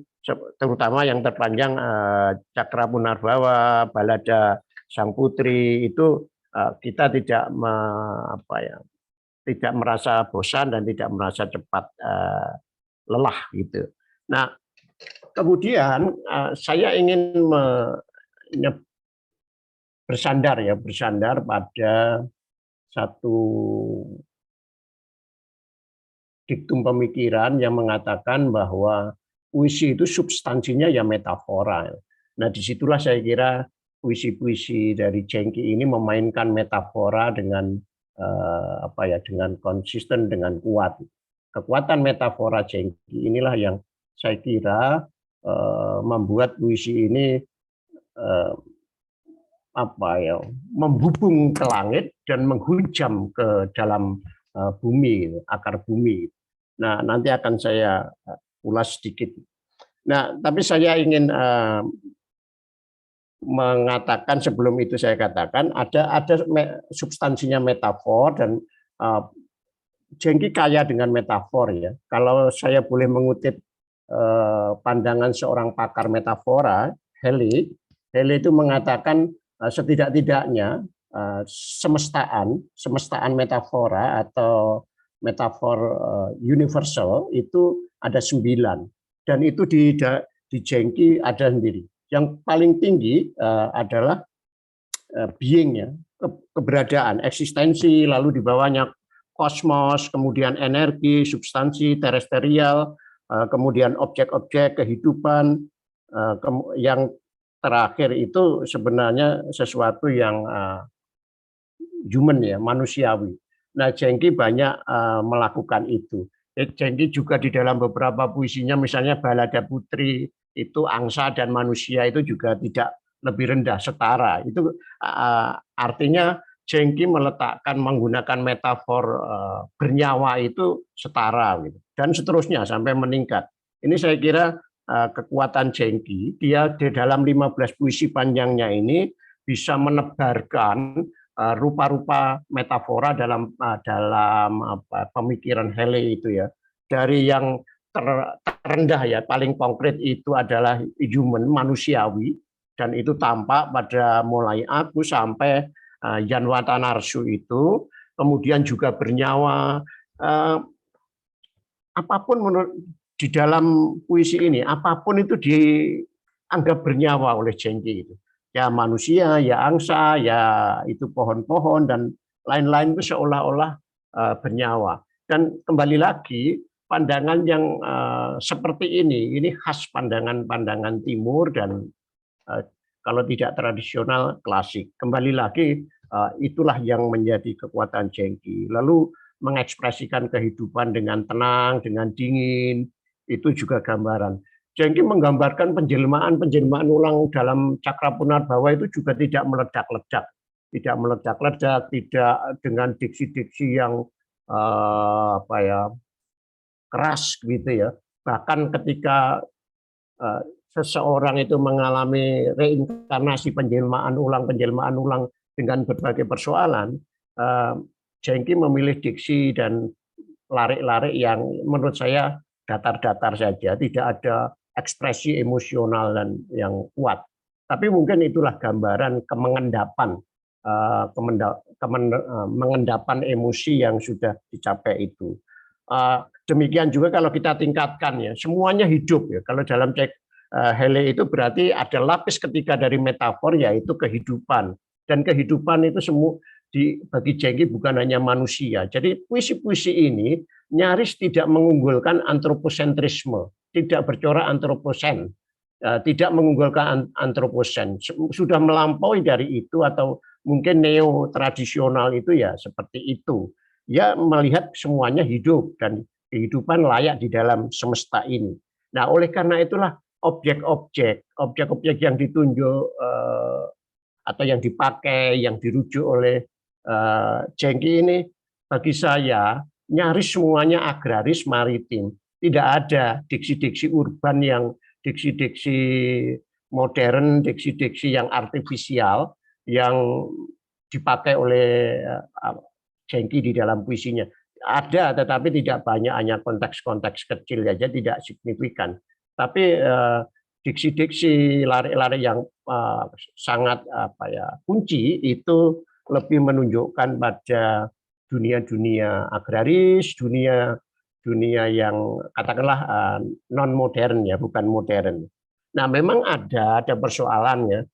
terutama yang terpanjang Cakra Punarbawa, Balada Sang Putri, itu kita tidak tidak merasa bosan dan tidak merasa cepat lelah gitu. Nah, kemudian saya ingin bersandar pada satu diktum pemikiran yang mengatakan bahwa puisi itu substansinya ya metafora. Nah, disitulah saya kira puisi-puisi dari jengki ini memainkan metafora dengan dengan konsisten, dengan kuat. Kekuatan metafora jengki inilah yang saya kira membuat puisi ini menghubung ke langit dan menghujam ke dalam bumi, akar bumi. Nah, nanti akan saya ulas sedikit. Nah, tapi saya ingin mengatakan, sebelum itu saya katakan ada substansinya metafor, dan jengki kaya dengan metafor ya. Kalau saya boleh mengutip pandangan seorang pakar metafora, Haley itu mengatakan setidak-tidaknya semestaan metafora atau metafor universal itu ada 9, dan itu di Jengki ada sendiri. Yang paling tinggi adalah being, ya, keberadaan, eksistensi, lalu di bawahnya kosmos, kemudian energi, substansi, terestrial, kemudian objek-objek kehidupan, yang terakhir itu sebenarnya sesuatu yang human, ya, manusiawi. Nah, Jengki banyak melakukan itu. Jengki juga di dalam beberapa puisinya, misalnya Balada Putri, itu angsa dan manusia itu juga tidak lebih rendah, setara. Itu artinya Jengki meletakkan, menggunakan metafor bernyawa itu setara, gitu. Dan seterusnya sampai meningkat. Ini saya kira kekuatan Jengki. Dia di dalam 15 puisi panjangnya ini bisa menebarkan rupa-rupa metafora dalam pemikiran Hele itu, ya. Dari yang terendah, ya, paling konkret itu adalah human, manusiawi, dan itu tampak pada mulai aku sampai Jan Watanarsu itu, kemudian juga bernyawa, apapun menurut di dalam puisi ini, apapun itu dianggap bernyawa oleh Jengki itu. Ya manusia, ya angsa, ya itu pohon-pohon dan lain-lain itu seolah-olah bernyawa. Dan kembali lagi, pandangan yang seperti ini khas pandangan timur dan kalau tidak tradisional, klasik. Kembali lagi, itulah yang menjadi kekuatan Jengki. Lalu mengekspresikan kehidupan dengan tenang, dengan dingin, itu juga gambaran. Jengki menggambarkan penjelmaan ulang dalam Cakra Punarbawa itu juga tidak meledak-ledak, tidak dengan diksi-diksi yang keras, gitu, ya. Bahkan ketika seseorang itu mengalami reinkarnasi, penjelmaan ulang dengan berbagai persoalan, Jengki memilih diksi dan larik-larik yang menurut saya datar-datar saja, tidak ada ekspresi emosional dan yang kuat. Tapi mungkin itulah gambaran mengendapan emosi yang sudah dicapai itu. Demikian juga kalau kita tingkatkan, ya, semuanya hidup, ya. Kalau dalam Hele itu berarti ada lapis ketiga dari metafor, yaitu kehidupan. Dan kehidupan itu semua bagi Jengki bukan hanya manusia. Jadi puisi-puisi ini nyaris tidak mengunggulkan antroposentrisme, tidak bercorak antroposen, tidak mengunggulkan antroposen. Sudah melampaui dari itu, atau mungkin neo-tradisional itu, ya, seperti itu. Ya, melihat semuanya hidup dan kehidupan layak di dalam semesta ini. Nah, oleh karena itulah objek-objek yang ditunjuk atau yang dipakai, yang dirujuk oleh Jengki ini bagi saya nyaris semuanya agraris maritim. Tidak ada diksi-diksi urban, yang diksi-diksi modern, diksi-diksi yang artifisial yang dipakai oleh Jengki di dalam puisinya. Ada, tetapi tidak banyak, hanya konteks-konteks kecil saja, tidak signifikan. Tapi diksi-diksi larik-larik yang sangat kunci itu lebih menunjukkan pada dunia-dunia agraris, dunia yang katakanlah non modern, ya, bukan modern. Nah, memang ada persoalannya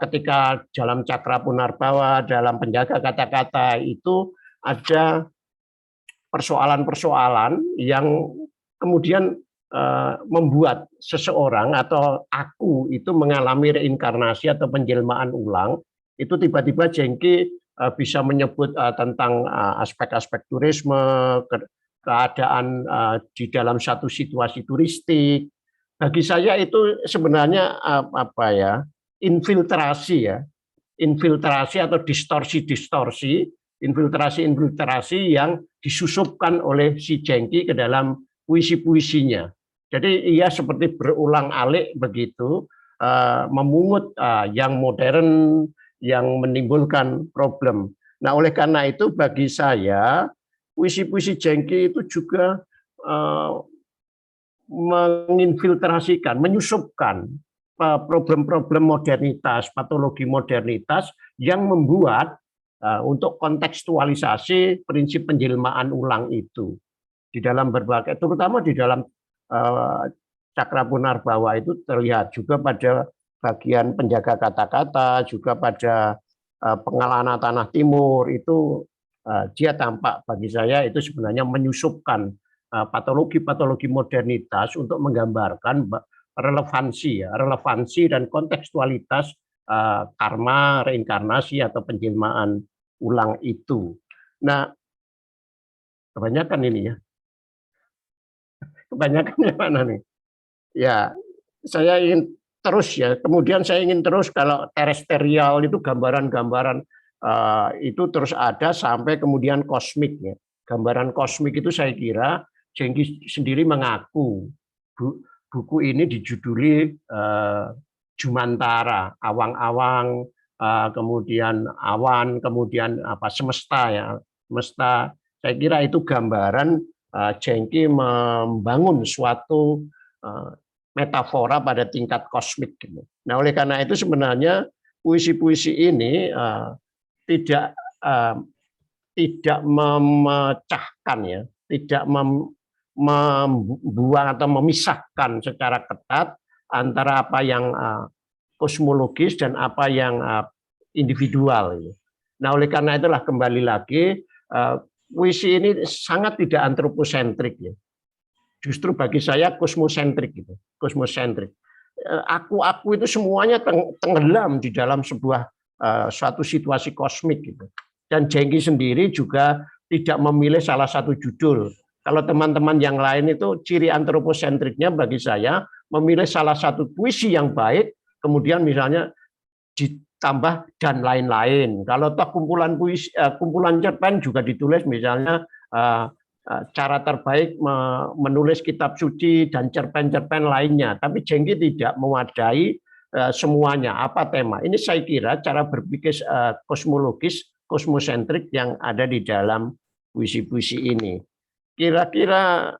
ketika dalam Cakra Punarbawa, dalam Penjaga Kata-kata itu ada persoalan-persoalan yang kemudian membuat seseorang atau aku itu mengalami reinkarnasi atau penjelmaan ulang. Itu tiba-tiba Jengki bisa menyebut tentang aspek-aspek turisme, keadaan di dalam satu situasi turistik. Bagi saya itu sebenarnya infiltrasi atau distorsi, infiltrasi yang disusupkan oleh si Jengki ke dalam puisi-puisinya. Jadi ia seperti berulang-alik begitu, memungut yang modern, yang menimbulkan problem. Nah, oleh karena itu bagi saya puisi-puisi Jengki itu juga menginfiltrasikan, menyusupkan problem-problem modernitas, patologi modernitas yang membuat untuk kontekstualisasi prinsip penjelmaan ulang itu di dalam berbagai, terutama di dalam Cakra Punarbawa itu terlihat juga pada bagian penjaga kata-kata, juga pada pengelana tanah timur itu dia tampak bagi saya itu sebenarnya menyusupkan patologi-patologi modernitas untuk menggambarkan relevansi dan kontekstualitas karma, reinkarnasi atau penjelmaan ulang itu. Nah, kebanyakan ini ya. Kebanyakan yang mana nih? Ya, saya ingin terus ya. Kemudian saya ingin terus kalau terestrial itu gambaran-gambaran itu terus ada sampai kemudian kosmik ya. Gambaran kosmik itu saya kira Jengki sendiri mengaku buku ini dijuduli Jumantara, awang-awang, kemudian awan, kemudian semesta ya, semesta. Saya kira itu gambaran Jengki membangun suatu metafora pada tingkat kosmik. Nah, oleh karena itu sebenarnya puisi-puisi ini tidak memecahkan ya, tidak membuang atau memisahkan secara ketat antara apa yang kosmologis dan apa yang individual. Nah, oleh karena itulah kembali lagi puisi ini sangat tidak antroposentrik ya. Justru bagi saya kosmosentrik gitu, kosmosentrik. Aku itu semuanya tenggelam di dalam sebuah suatu situasi kosmik gitu. Dan Jengki sendiri juga tidak memilih salah satu judul. Kalau teman-teman yang lain itu ciri antroposentriknya bagi saya memilih salah satu puisi yang baik, kemudian misalnya ditambah dan lain-lain. Kalau toh kumpulan puisi, kumpulan cerpen juga ditulis misalnya cara terbaik menulis kitab suci dan cerpen-cerpen lainnya. Tapi Jengki tidak mewadai semuanya. Apa tema? Ini saya kira cara berpikir kosmologis, kosmosentrik yang ada di dalam puisi-puisi ini. Kira-kira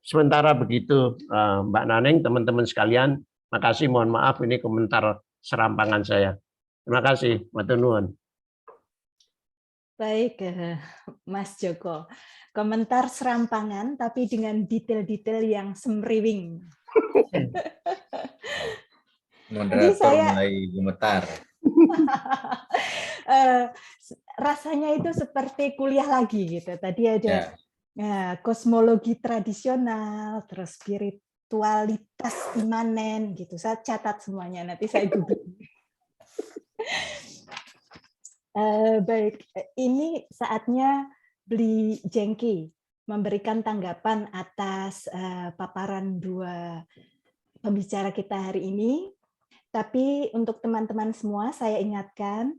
sementara begitu Mbak Naneng, teman-teman sekalian, makasih, mohon maaf ini komentar serampangan saya. Terima kasih, matur nuwun. Baik, Mas Joko. Komentar serampangan tapi dengan detail-detail yang semriwing. Moderator mulai gemetar. Rasanya itu seperti kuliah lagi gitu. Tadi ada kosmologi tradisional, terus spiritualitas imanen gitu. Saya catat semuanya, nanti saya googling. Baik, ini saatnya Bli Jengki memberikan tanggapan atas paparan dua pembicara kita hari ini. Tapi untuk teman-teman semua, saya ingatkan,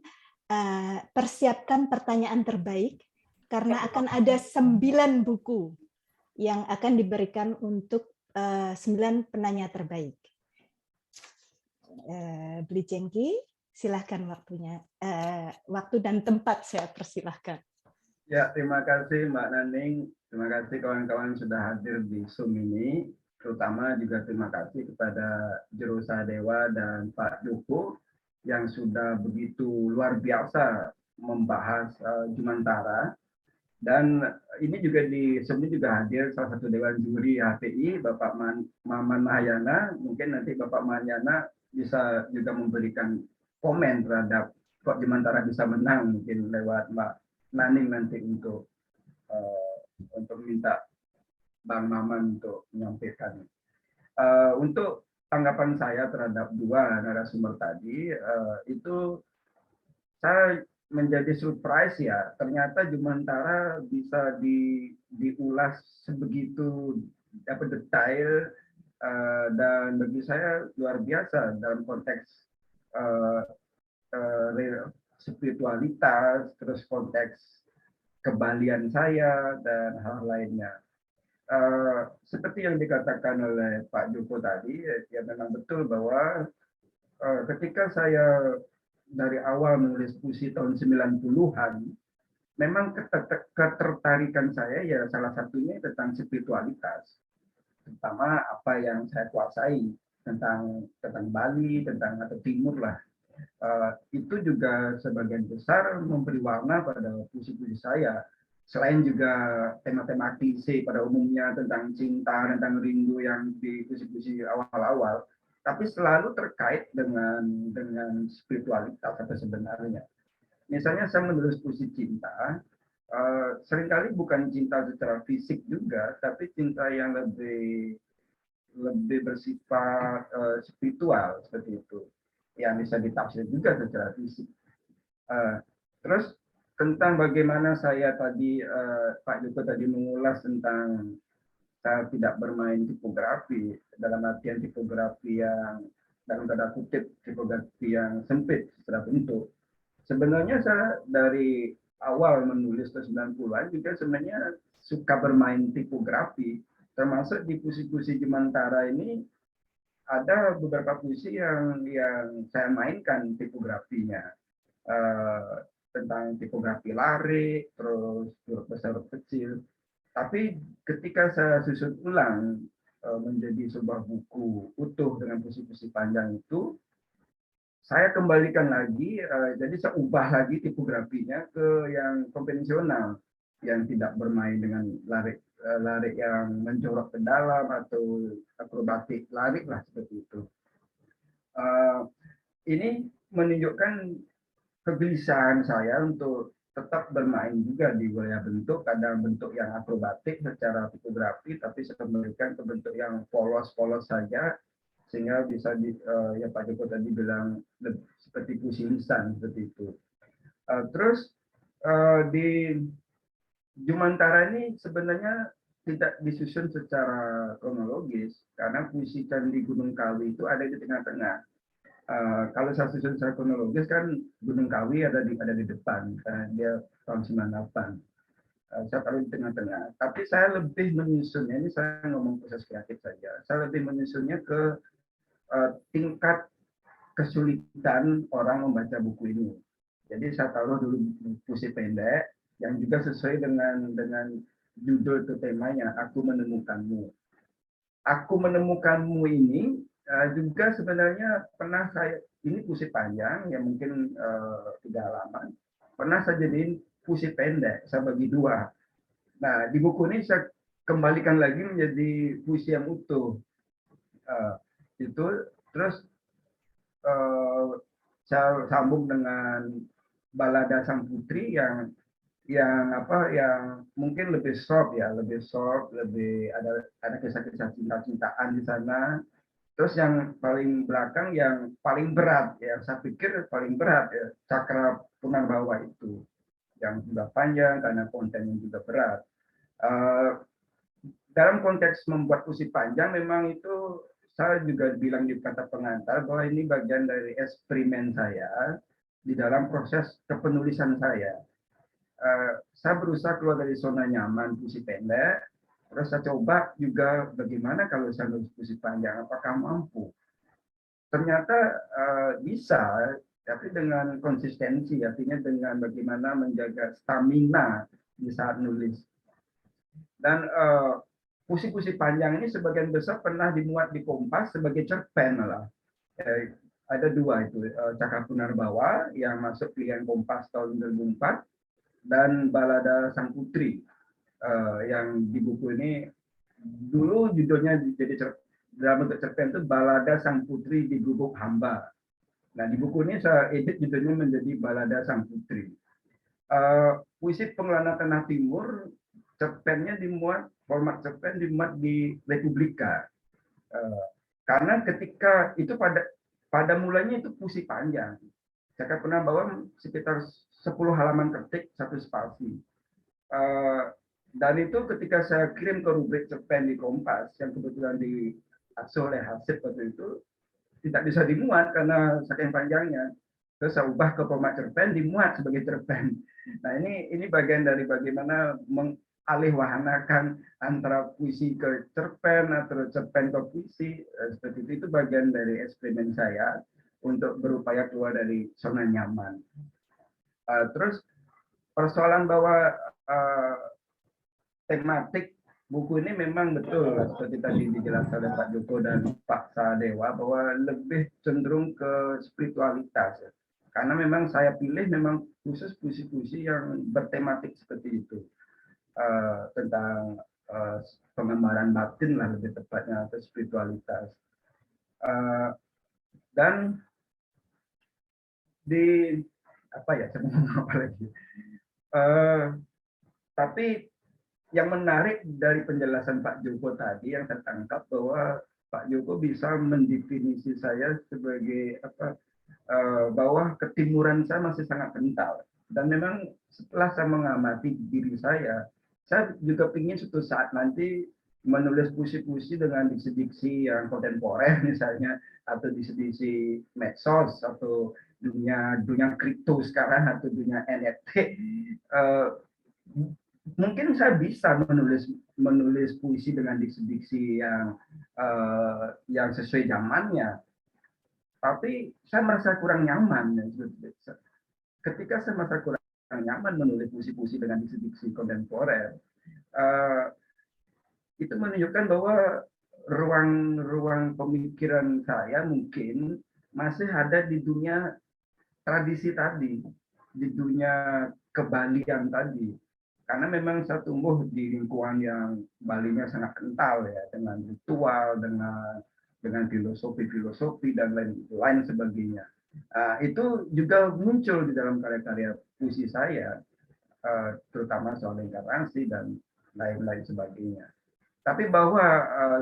persiapkan pertanyaan terbaik, karena akan ada 9 buku yang akan diberikan untuk 9 penanya terbaik. Bli Jengki, silahkan waktunya. Waktu dan tempat saya persilahkan. Ya, terima kasih Mbak Naning. Terima kasih kawan-kawan sudah hadir di Zoom ini. Terutama juga terima kasih kepada Jero Sadewa dan Pak Joko yang sudah begitu luar biasa membahas Jumantara. Dan ini juga sebelumnya juga hadir salah satu Dewan Juri HPI, Bapak Maman Mahayana. Mungkin nanti Bapak Mahayana bisa juga memberikan komen terhadap kok Jumantara bisa menang, mungkin lewat Mbak Naning nanti untuk minta Bang Maman untuk menyampaikan. Untuk tanggapan saya terhadap dua narasumber tadi, itu saya menjadi surprise ya. Ternyata Jumantara bisa diulas sebegitu detail, dan bagi saya luar biasa dalam konteks spiritualitas, terus konteks kebalian saya dan hal lainnya. Seperti yang dikatakan oleh Pak Joko tadi, ya memang betul bahwa ketika saya dari awal menulis puisi tahun 90-an, memang ketertarikan saya ya salah satunya tentang spiritualitas, terutama apa yang saya kuasai tentang Bali, tentang atau Timur lah, Itu juga sebagian besar memberi warna pada puisi-puisi saya. Selain juga tema-tema klise pada umumnya tentang cinta, tentang rindu yang di puisi-puisi awal-awal, tapi selalu terkait dengan spiritualitas atau sebenarnya. Misalnya saya menulis puisi cinta, seringkali bukan cinta secara fisik juga, tapi cinta yang lebih bersifat spiritual seperti itu, yang bisa ditafsir juga secara fisik. Terus tentang bagaimana saya tadi Pak Joko tadi mengulas tentang saya tidak bermain tipografi, dalam artian tipografi yang dalam tanda kutip tipografi yang sempit secara bentuk. Sebenarnya saya dari awal menulis ke 90-an juga sebenarnya suka bermain tipografi, termasuk di puisi-puisi Jemantara ini ada beberapa puisi yang saya mainkan tipografinya, tentang tipografi larik, terus huruf besar huruf kecil. Tapi ketika saya susun ulang menjadi sebuah buku utuh dengan puisi-puisi panjang itu, saya kembalikan lagi, jadi saya ubah lagi tipografinya ke yang konvensional, yang tidak bermain dengan larik yang menjorok ke dalam atau akrobatik larik lah seperti itu. Ini menunjukkan kegelisahan saya untuk tetap bermain juga di wilayah bentuk, kadang bentuk yang akrobatik secara tipografi, tapi saya kembalikan ke bentuk yang polos-polos saja, sehingga bisa ya Pak Joko tadi bilang seperti puisi lisan seperti itu. Terus di Jemantara ini sebenarnya tidak disusun secara kronologis, karena puisi Candi Gunung Kawi itu ada di tengah-tengah. Kalau saya susun secara kronologis kan Gunung Kawi ada di depan, karena dia tahun 98. Saya taruh di tengah-tengah. Tapi saya lebih menyusunnya, ini saya ngomong proses kreatif saja, saya lebih menyusunnya ke tingkat kesulitan orang membaca buku ini. Jadi saya taruh dulu puisi pendek yang juga sesuai dengan judul ke temanya, Aku Menemukanmu. Aku Menemukanmu ini juga sebenarnya pernah saya, ini puisi panjang yang mungkin 3 halaman, pernah saya jadiin puisi pendek, saya bagi 2. Nah di buku ini saya kembalikan lagi menjadi puisi yang utuh. Itu terus saya sambung dengan Balada Sang Putri yang mungkin lebih soft, lebih ada kisah-kisah cinta-cintaan di sana. Terus yang paling belakang yang paling berat, ya saya pikir paling berat ya, Cakra Punarbawa itu yang juga panjang karena kontennya juga berat. Dalam konteks membuat puisi panjang memang itu saya juga bilang di kata pengantar bahwa ini bagian dari eksperimen saya di dalam proses kepenulisan saya. Saya berusaha keluar dari zona nyaman puisi pendek, terus saya coba juga bagaimana kalau saya nulis puisi panjang, apakah mampu? Ternyata bisa, tapi dengan konsistensi, artinya dengan bagaimana menjaga stamina di saat nulis. Dan puisi-puisi panjang ini sebagian besar pernah dimuat di Kompas sebagai cerpen lah. Ada 2 itu, Cakra Punarbawa yang masuk pilihan Kompas tahun 2004 dan Balada Sang Putri yang di buku ini dulu judulnya jadi dalam bentuk cerpen itu Balada Sang Putri di Gubuk Hamba. Nah di buku ini saya edit judulnya menjadi Balada Sang Putri. Puisi Pengelana Tanah Timur cerpennya dimuat, format cerpen dimuat di Republika. Karena ketika itu pada mulanya itu puisi panjang. Saya pernah bawa sekitar 10 halaman ketik, 1 spasi. Dan itu ketika saya kirim ke rubrik cerpen di Kompas, yang kebetulan diasuh oleh Hasib waktu itu, tidak bisa dimuat karena saking panjangnya. Terus saya ubah ke format cerpen, dimuat sebagai cerpen. Nah ini bagian dari bagaimana mengalihwahanakan antara puisi ke cerpen atau cerpen ke puisi, seperti itu bagian dari eksperimen saya untuk berupaya keluar dari zona nyaman. Terus persoalan bahwa tematik buku ini memang betul seperti tadi dijelaskan oleh Pak Joko dan Pak Sadewa bahwa lebih cenderung ke spiritualitas. Karena memang saya pilih memang khusus puisi-puisi yang bertematik seperti itu. Tentang pengembaraan batin lah lebih tepatnya, atau spiritualitas. Dan di apa ya, saya ngomong apa lagi? Tapi yang menarik dari penjelasan Pak Joko tadi yang saya tangkap bahwa Pak Joko bisa mendefinisi saya sebagai apa, bahwa ketimuran saya masih sangat kental. Dan memang setelah saya mengamati diri saya juga ingin suatu saat nanti menulis puisi-puisi dengan diksi-diksi yang kontemporer misalnya, atau diksi-diksi medsos, atau dunia kripto sekarang, atau dunia NFT. Mungkin saya bisa menulis puisi dengan diksi-diksi yang sesuai zamannya, tapi saya merasa kurang nyaman. Ketika saya merasa kurang nyaman menulis puisi-puisi dengan diksi-diksi kontemporer, itu menunjukkan bahwa ruang pemikiran saya mungkin masih ada di dunia tradisi tadi, di dunia kebalian tadi. Karena memang saya tumbuh di lingkungan yang Balinya sangat kental ya, dengan ritual, dengan filosofi dan lain sebagainya. Itu juga muncul di dalam karya-karya puisi saya, terutama soal inkarnasi dan lain sebagainya. Tapi bahwa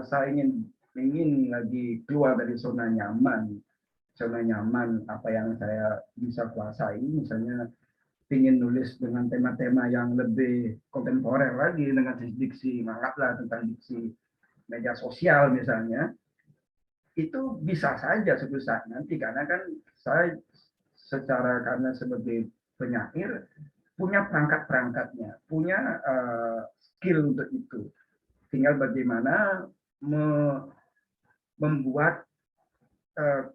saya ingin lagi keluar dari zona nyaman apa yang saya bisa kuasai, misalnya ingin nulis dengan tema-tema yang lebih kontemporer lagi, dengan diksi, anggaplah tentang diksi media sosial misalnya, itu bisa saja suatu saat nanti, karena kan saya karena sebagai penyair punya perangkat-perangkatnya, punya skill untuk itu. Tinggal bagaimana membuat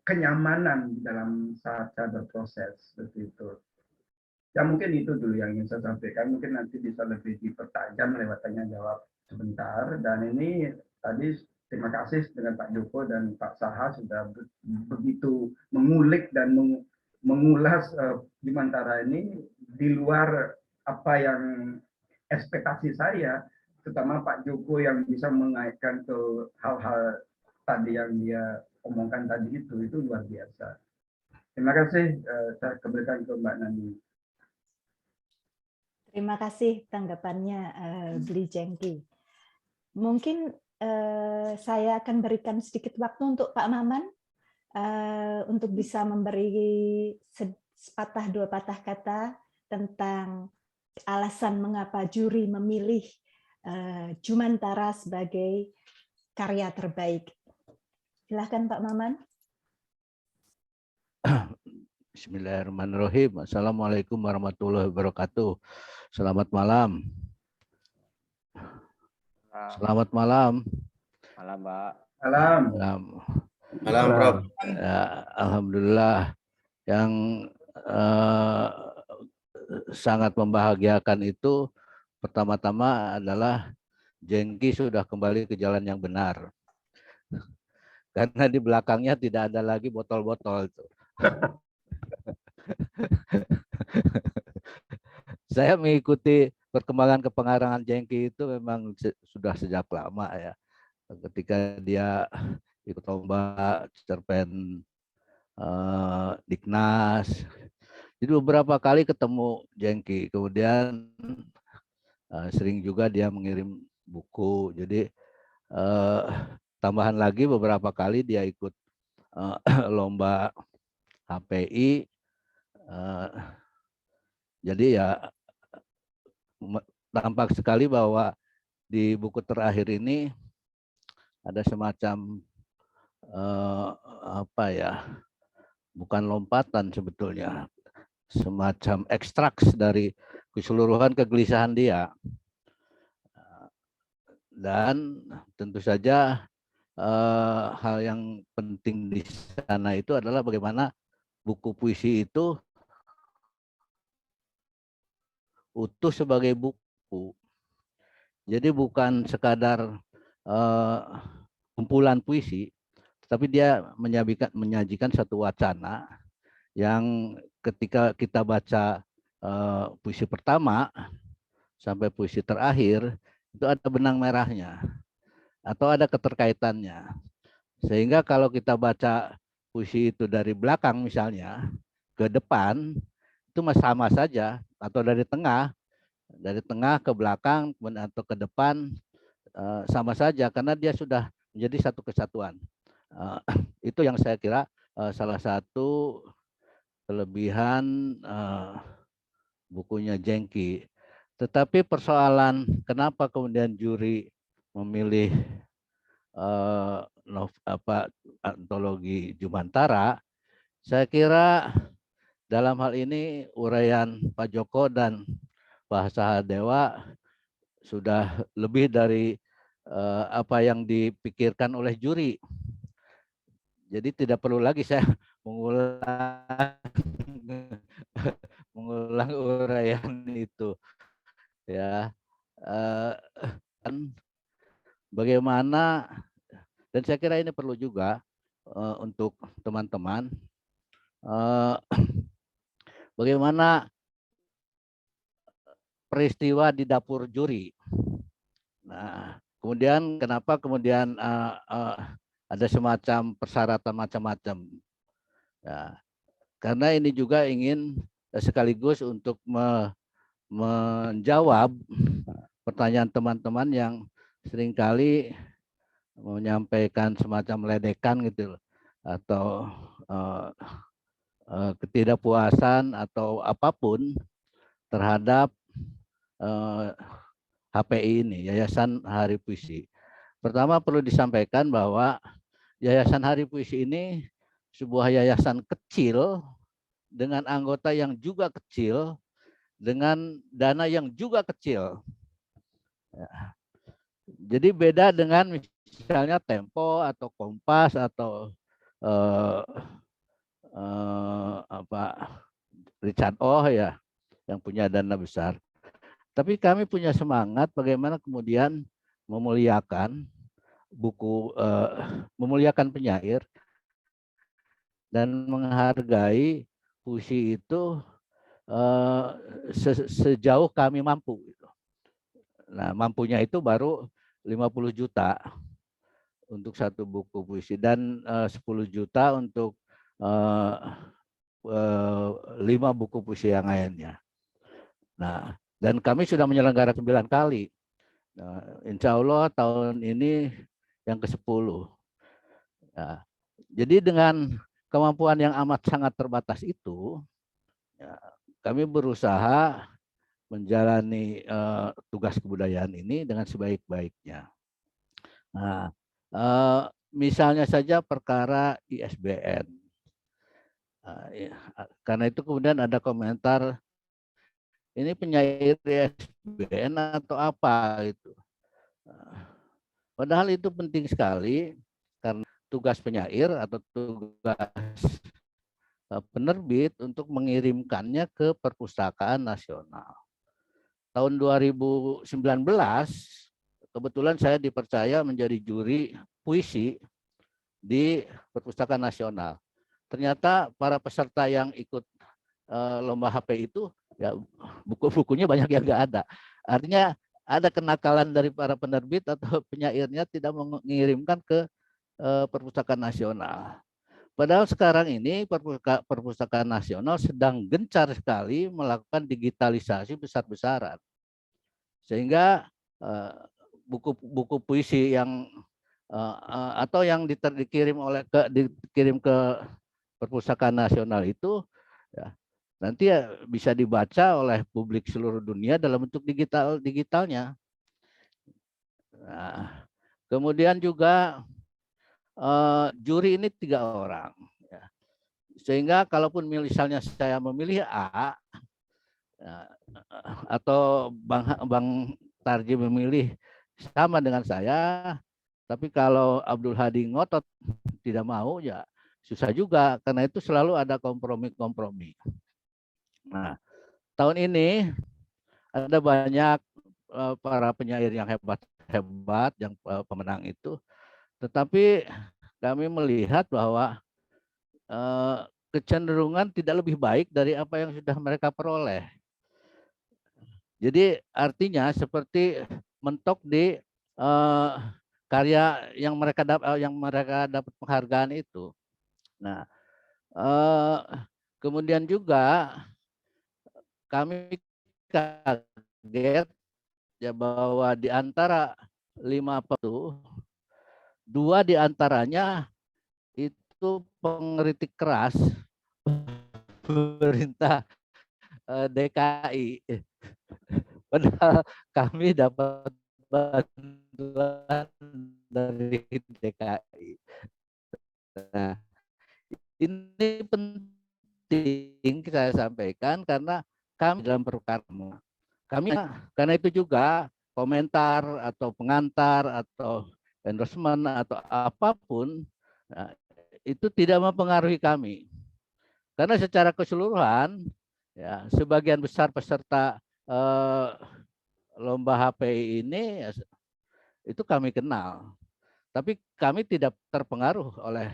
kenyamanan dalam saat saya berproses seperti itu. Ya mungkin itu dulu yang ingin saya sampaikan. Mungkin nanti bisa lebih dipertajam lewat tanya jawab sebentar. Dan ini tadi terima kasih dengan Pak Joko dan Pak Saha sudah begitu mengulik dan mengulas Bimantara ini di luar apa yang ekspektasi saya, terutama Pak Joko yang bisa mengaitkan ke hal-hal tadi yang dia omongkan tadi itu luar biasa. Terima kasih, saya kembalikan ke Mbak Nani. Terima kasih tanggapannya, Bli Jengki. Mungkin saya akan berikan sedikit waktu untuk Pak Maman untuk bisa memberi sepatah dua patah kata tentang alasan mengapa juri memilih Jumantara sebagai karya terbaik. Silakan Pak Maman. Bismillahirrahmanirrahim. Assalamualaikum warahmatullahi wabarakatuh. Selamat malam. Selamat malam. Malam, Pak. Malam. Malam, Prof. Ya, alhamdulillah, yang sangat membahagiakan itu pertama-tama adalah Jengki sudah kembali ke jalan yang benar. Karena di belakangnya tidak ada lagi botol-botol itu. Saya mengikuti perkembangan kepengarangan Jengki itu memang sudah sejak lama ya. Ketika dia ikut lomba cerpen Diknas. Jadi beberapa kali ketemu Jengki. Kemudian sering juga dia mengirim buku. Jadi tambahan lagi beberapa kali dia ikut lomba HPI. Jadi ya tampak sekali bahwa di buku terakhir ini ada semacam apa ya, bukan lompatan sebetulnya, semacam ekstraks dari keseluruhan kegelisahan dia. Dan tentu saja hal yang penting di sana itu adalah bagaimana buku puisi itu utuh sebagai buku. Jadi bukan sekadar kumpulan puisi, tapi dia menyajikan satu wacana yang ketika kita baca puisi pertama sampai puisi terakhir itu ada benang merahnya atau ada keterkaitannya. Sehingga kalau kita baca puisi itu dari belakang misalnya ke depan itu sama saja, atau dari tengah ke belakang atau ke depan sama saja karena dia sudah menjadi satu kesatuan. Itu yang saya kira salah satu kelebihan bukunya Jengki. Tetapi persoalan kenapa kemudian juri memilih antologi Jumantara, saya kira dalam hal ini uraian Pak Joko dan Pak Sahadewa sudah lebih dari apa yang dipikirkan oleh juri. Jadi tidak perlu lagi saya mengulang uraian itu. Ya, bagaimana, dan saya kira ini perlu juga untuk teman-teman, bagaimana peristiwa di dapur juri. Nah, kemudian kenapa kemudian ada semacam persyaratan macam-macam. Ya, karena ini juga ingin sekaligus untuk menjawab pertanyaan teman-teman yang seringkali menyampaikan semacam ledekan gitu atau ketidakpuasan atau apapun terhadap HPI ini, Yayasan Hari Puisi. Pertama perlu disampaikan bahwa Yayasan Hari Puisi ini sebuah yayasan kecil dengan anggota yang juga kecil, dengan dana yang juga kecil. Ya. Jadi beda dengan misalnya Tempo atau Kompas atau Richard Oh ya, yang punya dana besar. Tapi kami punya semangat bagaimana kemudian memuliakan buku, memuliakan penyair dan menghargai puisi itu sejauh kami mampu. Nah, mampunya itu baru 50 juta untuk satu buku puisi dan 10 juta untuk 5 buku puisi yang lainnya. Nah, dan kami sudah menyelenggarakan 9 kali. Nah, insya Allah tahun ini yang ke-10. Nah, jadi dengan kemampuan yang amat sangat terbatas itu, ya, kami berusaha menjalani tugas kebudayaan ini dengan sebaik-baiknya. Nah, misalnya saja perkara ISBN. Karena itu kemudian ada komentar, ini penyair ISBN atau apa itu. Padahal itu penting sekali karena tugas penyair atau tugas penerbit untuk mengirimkannya ke Perpustakaan Nasional. Tahun 2019 kebetulan saya dipercaya menjadi juri puisi di Perpustakaan Nasional. Ternyata para peserta yang ikut lomba HP itu ya buku-bukunya banyak yang nggak ada. Artinya ada kenakalan dari para penerbit atau penyairnya tidak mengirimkan ke Perpustakaan Nasional. Padahal sekarang ini Perpustakaan Nasional sedang gencar sekali melakukan digitalisasi besar-besaran. Sehingga buku-buku puisi yang atau yang dikirim ke Perpustakaan Nasional itu ya, nanti ya bisa dibaca oleh publik seluruh dunia dalam bentuk digitalnya. Nah, kemudian juga juri ini 3 orang. Ya. Sehingga kalaupun misalnya saya memilih A, ya, atau Bang Tarji memilih sama dengan saya, tapi kalau Abdul Hadi ngotot tidak mau ya susah juga, karena itu selalu ada kompromi-kompromi. Nah, tahun ini ada banyak para penyair yang hebat-hebat, yang pemenang itu, tetapi kami melihat bahwa kecenderungan tidak lebih baik dari apa yang sudah mereka peroleh. Jadi artinya seperti mentok di karya yang mereka dapat penghargaan itu. Nah, kemudian juga kami kaget ya bahwa di antara 5 itu 2 diantaranya itu pengkritik keras pemerintah DKI. Padahal kami dapat bantuan dari DKI. Nah, ini penting saya sampaikan karena kami dalam perkara kami, karena itu juga komentar atau pengantar atau endorsement atau apapun itu tidak mempengaruhi kami. Karena secara keseluruhan ya sebagian besar peserta lomba HPI ini ya, itu kami kenal. Tapi kami tidak terpengaruh oleh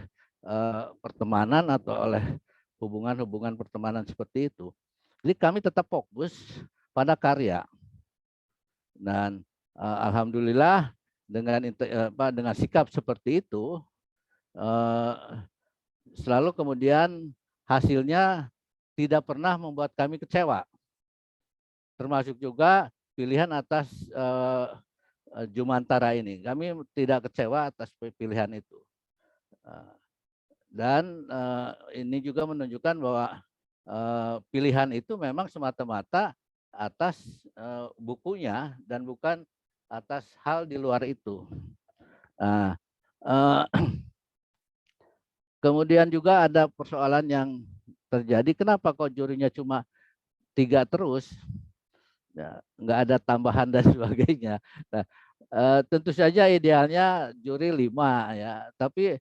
pertemanan atau oleh hubungan-hubungan pertemanan seperti itu. Jadi kami tetap fokus pada karya. Dan alhamdulillah dengan sikap seperti itu selalu kemudian hasilnya tidak pernah membuat kami kecewa. Termasuk juga pilihan atas Jumantara ini. Kami tidak kecewa atas pilihan itu. Dan ini juga menunjukkan bahwa pilihan itu memang semata-mata atas bukunya dan bukan atas hal di luar itu. Nah, kemudian juga ada persoalan yang terjadi, kenapa kok jurinya cuma 3 terus? Ya, nggak ada tambahan dan sebagainya. Nah, tentu saja idealnya juri 5 ya, tapi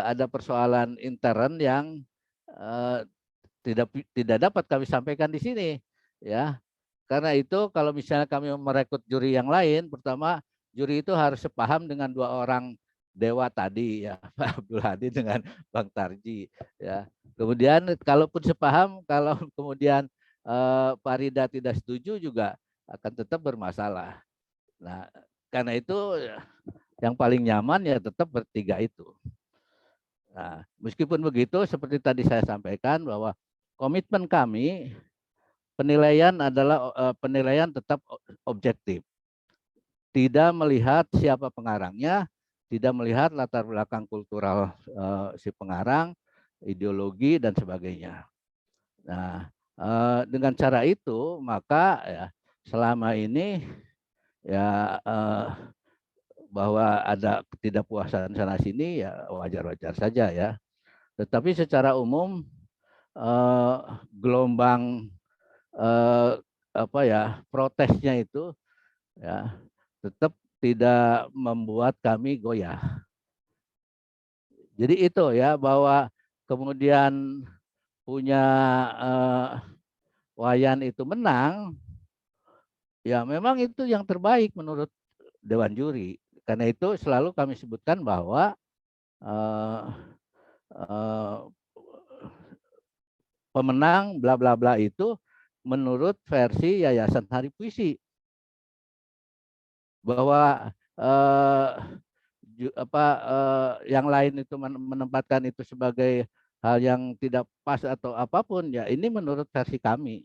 ada persoalan intern yang tidak dapat kami sampaikan di sini ya. Karena itu kalau misalnya kami merekrut juri yang lain, pertama juri itu harus sepaham dengan 2 orang dewa tadi ya, Pak Abdul Hadi dengan Bang Tarji ya. Kemudian kalaupun sepaham, kalau kemudian Pak Rida tidak setuju juga akan tetap bermasalah. Nah, karena itu yang paling nyaman ya tetap bertiga itu. Nah, meskipun begitu seperti tadi saya sampaikan bahwa komitmen kami penilaian adalah penilaian tetap objektif. Tidak melihat siapa pengarangnya, tidak melihat latar belakang kultural si pengarang, ideologi dan sebagainya. Nah, dengan cara itu maka ya selama ini ya bahwa ada ketidakpuasan sana sini ya wajar-wajar saja ya. Tetapi secara umum gelombang protesnya itu ya tetap tidak membuat kami goyah. Jadi itu ya bahwa kemudian punya Wayan itu menang, ya memang itu yang terbaik menurut Dewan Juri. Karena itu selalu kami sebutkan bahwa pemenang bla bla bla itu menurut versi Yayasan Hari Puisi. Bahwa yang lain itu menempatkan itu sebagai hal yang tidak pas atau apapun ya ini menurut versi kami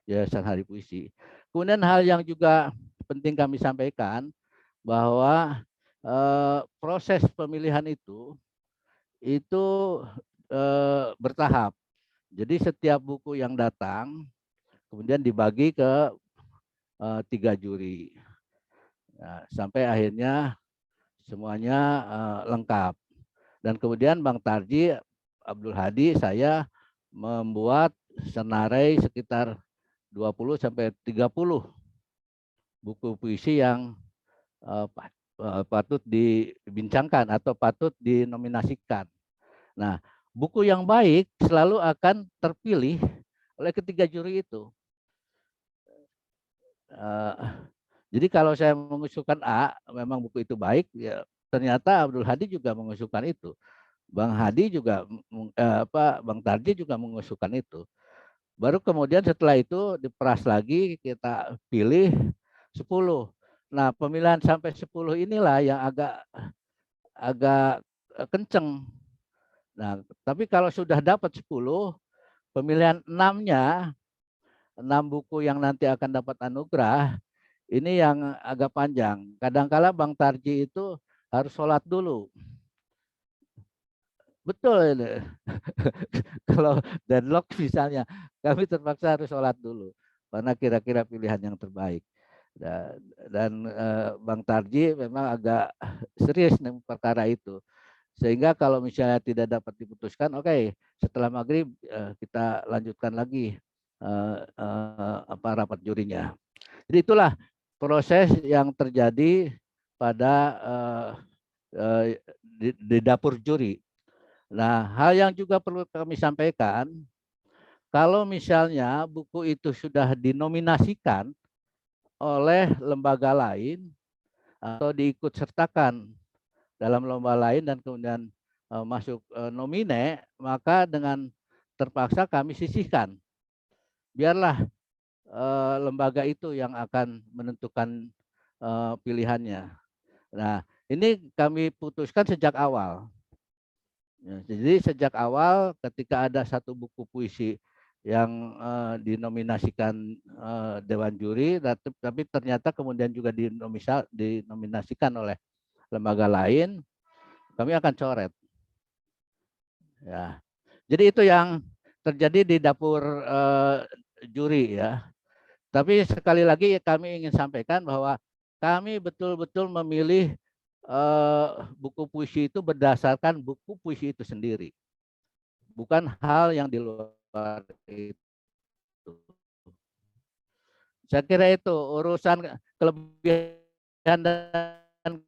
Yayasan Hari Puisi. Kemudian hal yang juga penting kami sampaikan bahwa proses pemilihan itu bertahap. Jadi setiap buku yang datang kemudian dibagi ke 3 juri. Nah, sampai akhirnya semuanya lengkap. Dan kemudian Bang Tarji, Abdul Hadi, saya membuat senarai sekitar 20 sampai 30 buku puisi yang patut dibincangkan atau patut dinominasikan. Nah, buku yang baik selalu akan terpilih oleh ketiga juri itu. Jadi kalau saya mengusulkan A, memang buku itu baik, ya ternyata Abdul Hadi juga mengusulkan itu. Bang Hadi juga, Bang Tarji juga mengusulkan itu. Baru kemudian setelah itu diperas lagi, kita pilih 10. Nah, pemilihan sampai 10 inilah yang agak kenceng. Nah, tapi kalau sudah dapat 10, pemilihan 6-nya, 6 buku yang nanti akan dapat anugerah, ini yang agak panjang. Kadangkala Bang Tarji itu harus sholat dulu. Betul ini. Kalau deadlock misalnya, kami terpaksa harus sholat dulu. Karena kira-kira pilihan yang terbaik. Dan Bang Tarji memang agak serius nih perkara itu. Sehingga kalau misalnya tidak dapat diputuskan, oke, setelah maghrib kita lanjutkan lagi rapat jurinya. Jadi itulah proses yang terjadi pada di dapur juri. Nah, hal yang juga perlu kami sampaikan, kalau misalnya buku itu sudah dinominasikan oleh lembaga lain atau diikut sertakan dalam lomba lain dan kemudian masuk nomine, maka dengan terpaksa kami sisihkan. Biarlah lembaga itu yang akan menentukan pilihannya. Nah, ini kami putuskan sejak awal. Ya, jadi sejak awal ketika ada satu buku puisi yang dinominasikan Dewan Juri, tapi ternyata kemudian juga dinominasikan oleh lembaga lain, kami akan coret. Ya, jadi itu yang terjadi di dapur juri ya. Tapi sekali lagi kami ingin sampaikan bahwa kami betul-betul memilih buku puisi itu berdasarkan buku puisi itu sendiri, bukan hal yang di luar itu. Saya kira itu urusan kelebihan dan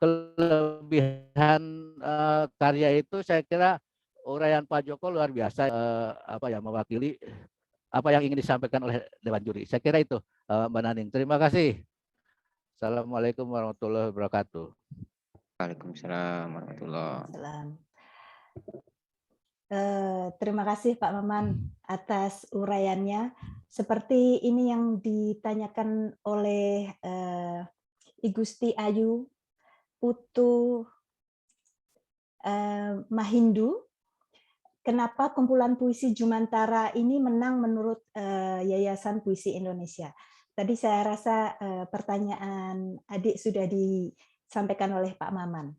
kelebihan karya itu, saya kira uraian Pak Joko luar biasa, mewakili apa yang ingin disampaikan oleh Dewan Juri. Saya kira itu, Mbak Naning. Terima kasih. Assalamualaikum warahmatullahi wabarakatuh. Waalaikumsalam warahmatullahi wabarakatuh. Terima kasih Pak Maman atas uraiannya. Seperti ini yang ditanyakan oleh I Gusti Ayu Putu Mahindu. Kenapa kumpulan puisi Jumantara ini menang menurut Yayasan Puisi Indonesia? Tadi saya rasa pertanyaan adik sudah disampaikan oleh Pak Maman.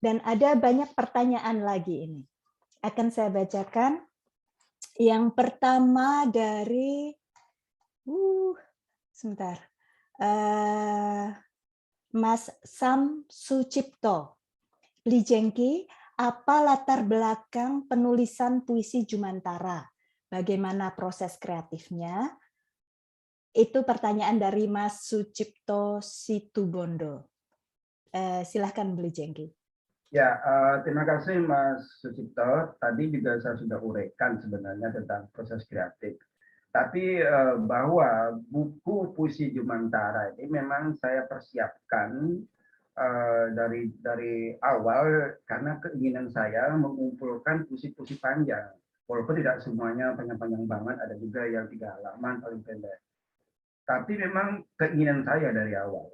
Dan ada banyak pertanyaan lagi ini. Akan saya bacakan. Yang pertama dari Mas Sam Sucipto. Li Jengki, apa latar belakang penulisan puisi Jumantara? Bagaimana proses kreatifnya? Itu pertanyaan dari Mas Sucipto Situbondo. Silahkan Li Jengki. Ya, terima kasih Mas Sucipto. Tadi juga saya sudah uraikan sebenarnya tentang proses kreatif. Tapi bahwa buku puisi Jumantara ini memang saya persiapkan dari awal karena keinginan saya mengumpulkan puisi-puisi panjang. Walaupun tidak semuanya panjang-panjang banget, ada juga yang 3 halaman paling pendek. Tapi memang keinginan saya dari awal.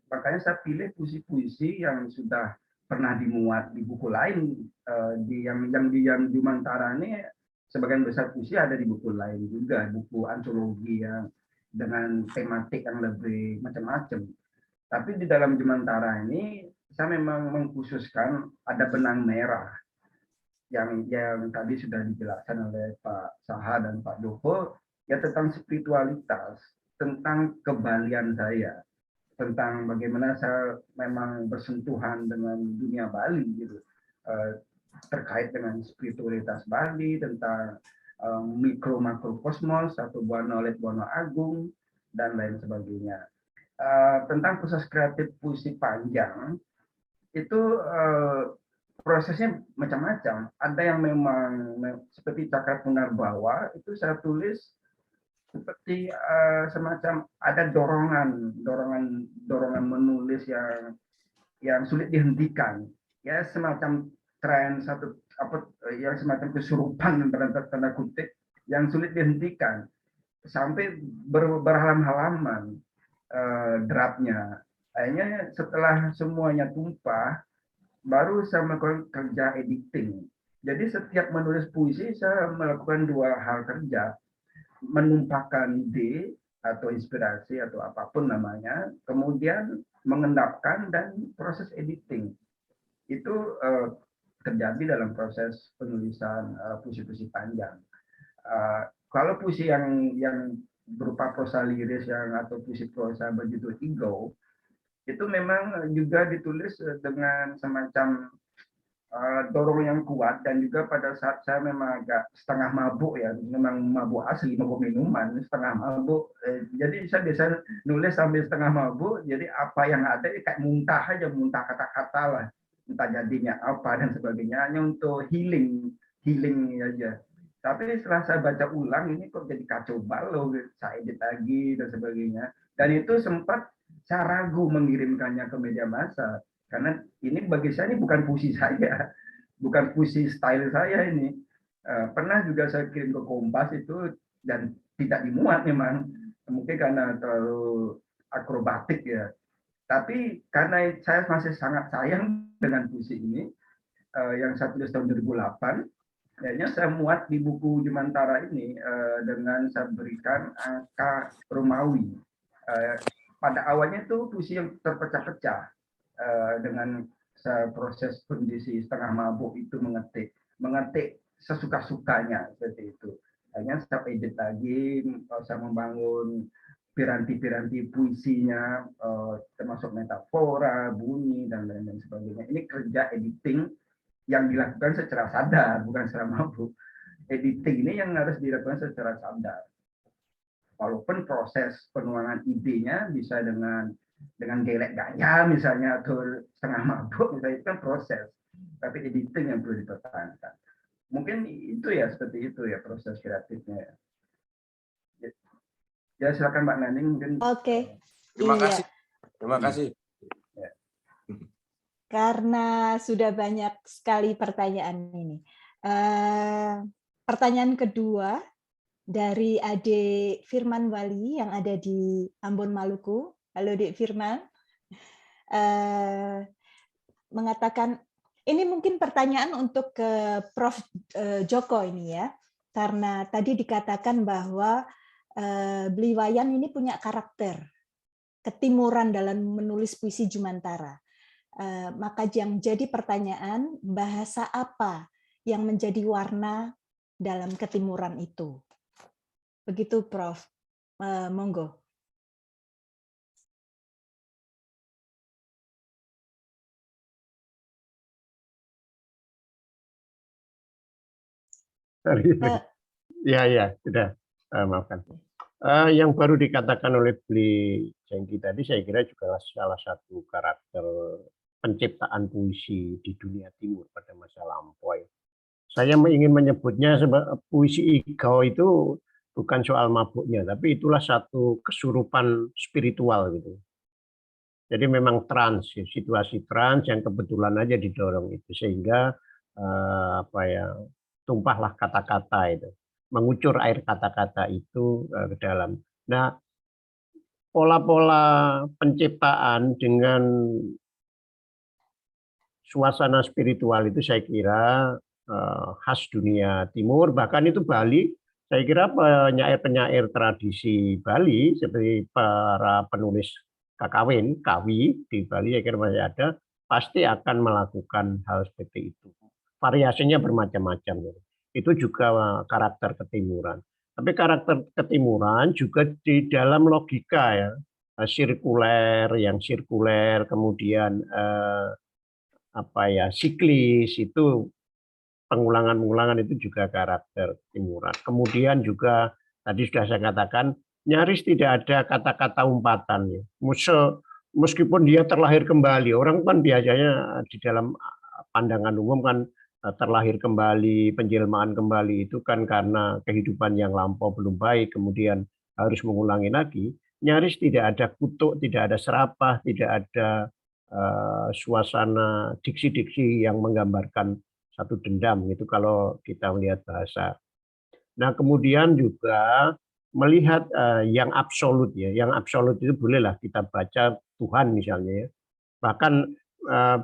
Makanya saya pilih puisi-puisi yang sudah pernah dimuat di buku lain, yang Jumantara ini sebagian besar puisi ada di buku lain juga, buku antologi yang dengan tematik yang lebih macam-macam. Tapi di dalam Jumantara ini saya memang mengkhususkan ada benang merah yang tadi sudah dijelaskan oleh Pak Saha dan Pak Joko, ya tentang spiritualitas, tentang kebalian saya, tentang bagaimana saya memang bersentuhan dengan dunia Bali gitu, terkait dengan spiritualitas Bali, tentang mikro makro kosmos, satu buah knowledge buah agung dan lain sebagainya. Tentang proses kreatif puisi panjang itu prosesnya macam-macam. Ada yang memang seperti Cakra Punarbawa itu saya tulis seperti semacam ada dorongan menulis yang sulit dihentikan, ya semacam tren satu apa yang semacam kesurupan tanda kutip yang sulit dihentikan sampai berhalam-halaman draftnya. Akhirnya setelah semuanya tumpah, baru saya melakukan kerja editing. Jadi setiap menulis puisi saya melakukan dua hal kerja, menumpahkan ide atau inspirasi atau apapun namanya, kemudian mengendapkan dan proses editing. Itu terjadi dalam proses penulisan puisi-puisi panjang. Kalau puisi yang berupa prosa liris atau puisi prosa berjudul Ego, itu memang juga ditulis dengan semacam dorong yang kuat, dan juga pada saat saya memang agak setengah mabuk ya, memang mabuk asli, mabuk minuman, setengah mabuk. Jadi saya biasa nulis sambil setengah mabuk, jadi apa yang ada kayak muntah aja, muntah kata-kata lah, entah jadinya apa dan sebagainya, hanya untuk healing aja. Tapi setelah saya baca ulang, ini kok jadi kacau balau, saya edit lagi dan sebagainya. Dan itu sempat saya ragu mengirimkannya ke media massa. Karena ini bagi saya ini bukan puisi saya, bukan puisi style saya ini. Pernah juga saya kirim ke Kompas itu dan tidak dimuat memang, mungkin karena terlalu akrobatik ya. Tapi karena saya masih sangat sayang dengan puisi ini, yang saya tulis tahun 2008, akhirnya saya muat di buku Jemantara ini dengan saya berikan angka Romawi. Pada awalnya itu puisi yang terpecah-pecah. Dengan proses kondisi setengah mabuk itu mengetik sesuka-sukanya seperti itu. Hanya saya edit lagi, saya membangun piranti-piranti puisinya, termasuk metafora, bunyi dan lain-lain sebagainya. Ini kerja editing yang dilakukan secara sadar, bukan secara mabuk. Editing ini yang harus dilakukan secara sadar. Walaupun proses penuangan idenya bisa dengan gelek gaya misalnya atau setengah mabuk misalnya, itu kan proses, tapi editing yang perlu dipertahankan. Mungkin itu ya, seperti itu ya proses kreatifnya ya. Silakan Mbak Naning mungkin. Oke. Terima kasih. Ya. Karena sudah banyak sekali pertanyaan ini. Pertanyaan kedua dari Adik Firman Wali yang ada di Ambon, Maluku. Halo Dik Firman, mengatakan, ini mungkin pertanyaan untuk ke Prof. Joko ini ya, karena tadi dikatakan bahwa Bliwayan ini punya karakter ketimuran dalam menulis puisi Jumantara. Maka yang jadi pertanyaan, bahasa apa yang menjadi warna dalam ketimuran itu? Begitu Prof. Monggo. Ya, sudah, maafkan. Yang baru dikatakan oleh Bli Jengki tadi, saya kira juga salah satu karakter penciptaan puisi di dunia timur pada masa lampau. Saya ingin menyebutnya puisi Igau itu bukan soal mabuknya, tapi itulah satu kesurupan spiritual gitu. Jadi memang trans, situasi trans yang kebetulan aja didorong itu, sehingga tumpahlah kata-kata itu, mengucur air kata-kata itu ke dalam. Nah, pola-pola penciptaan dengan suasana spiritual itu saya kira khas dunia timur, bahkan itu Bali. Saya kira penyair-penyair tradisi Bali seperti para penulis kakawin, kawi di Bali saya kira masih ada, pasti akan melakukan hal seperti itu. Variasinya bermacam-macam. Itu juga karakter ketimuran. Tapi karakter ketimuran juga di dalam logika ya, sirkuler, kemudian siklis, itu pengulangan-pengulangan itu juga karakter ketimuran. Kemudian juga tadi sudah saya katakan, nyaris tidak ada kata-kata umpatan ya. Meskipun dia terlahir kembali, orang kan biasanya di dalam pandangan umum kan terlahir kembali, penjelmaan kembali itu kan karena kehidupan yang lampau belum baik, kemudian harus mengulangi lagi, nyaris tidak ada kutuk, tidak ada serapah, tidak ada suasana diksi-diksi yang menggambarkan satu dendam itu kalau kita melihat bahasa. Nah, kemudian juga melihat yang absolut ya, yang absolut itu bolehlah kita baca Tuhan misalnya ya. Bahkan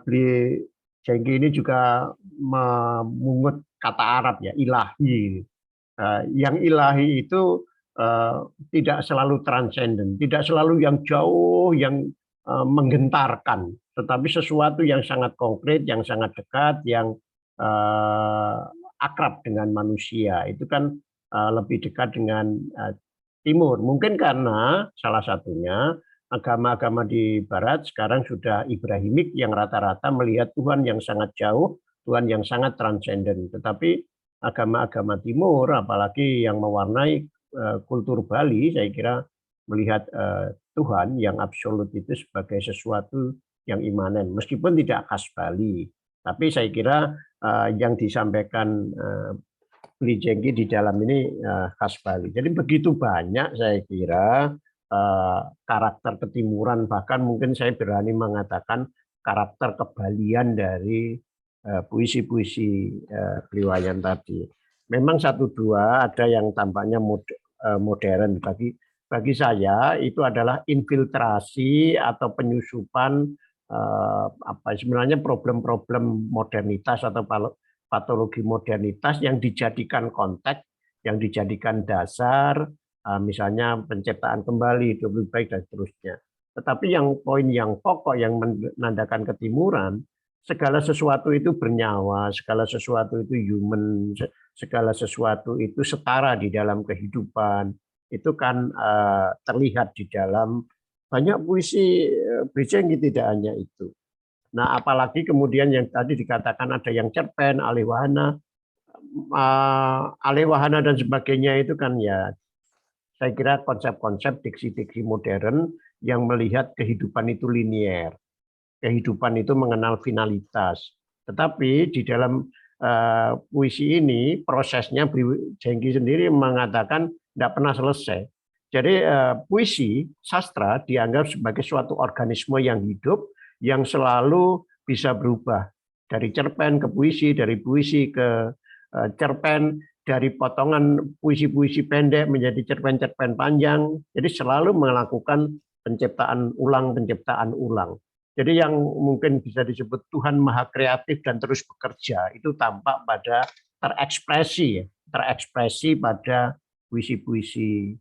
beli Jengki ini juga memungut kata Arab ya, ilahi. Yang ilahi itu tidak selalu transenden, tidak selalu yang jauh, yang menggentarkan, tetapi sesuatu yang sangat konkret, yang sangat dekat, yang akrab dengan manusia. Itu kan lebih dekat dengan timur. Mungkin karena salah satunya agama-agama di barat sekarang sudah Ibrahimik yang rata-rata melihat Tuhan yang sangat jauh, Tuhan yang sangat transenden. Tetapi agama-agama timur, apalagi yang mewarnai kultur Bali, saya kira melihat Tuhan yang absolut itu sebagai sesuatu yang imanen, meskipun tidak khas Bali. Tapi saya kira yang disampaikan Beli Jengki di dalam ini khas Bali. Jadi begitu banyak saya kira karakter ketimuran, bahkan mungkin saya berani mengatakan karakter kebalian dari puisi-puisi Beli Wayan tadi. Memang satu dua ada yang tampaknya modern. Bagi saya itu adalah infiltrasi atau penyusupan sebenarnya problem-problem modernitas atau patologi modernitas yang dijadikan konteks, yang dijadikan dasar, misalnya penciptaan kembali, hidup lebih baik dan seterusnya. Tetapi yang poin yang pokok yang menandakan ketimuran, segala sesuatu itu bernyawa, segala sesuatu itu human, segala sesuatu itu setara di dalam kehidupan. Itu kan terlihat di dalam banyak puisi Beli Jengki, tidak hanya itu. Nah, apalagi kemudian yang tadi dikatakan ada yang cerpen, alih wahana dan sebagainya itu kan ya, saya kira konsep-konsep diksi-diksi modern yang melihat kehidupan itu linier. Kehidupan itu mengenal finalitas. Tetapi di dalam puisi ini prosesnya Beli Jengki sendiri mengatakan tidak pernah selesai. Jadi puisi sastra dianggap sebagai suatu organisme yang hidup yang selalu bisa berubah dari cerpen ke puisi, dari puisi ke cerpen, dari potongan puisi-puisi pendek menjadi cerpen-cerpen panjang. Jadi selalu melakukan penciptaan ulang. Jadi yang mungkin bisa disebut Tuhan Maha Kreatif dan terus bekerja itu tampak pada terekspresi pada puisi-puisi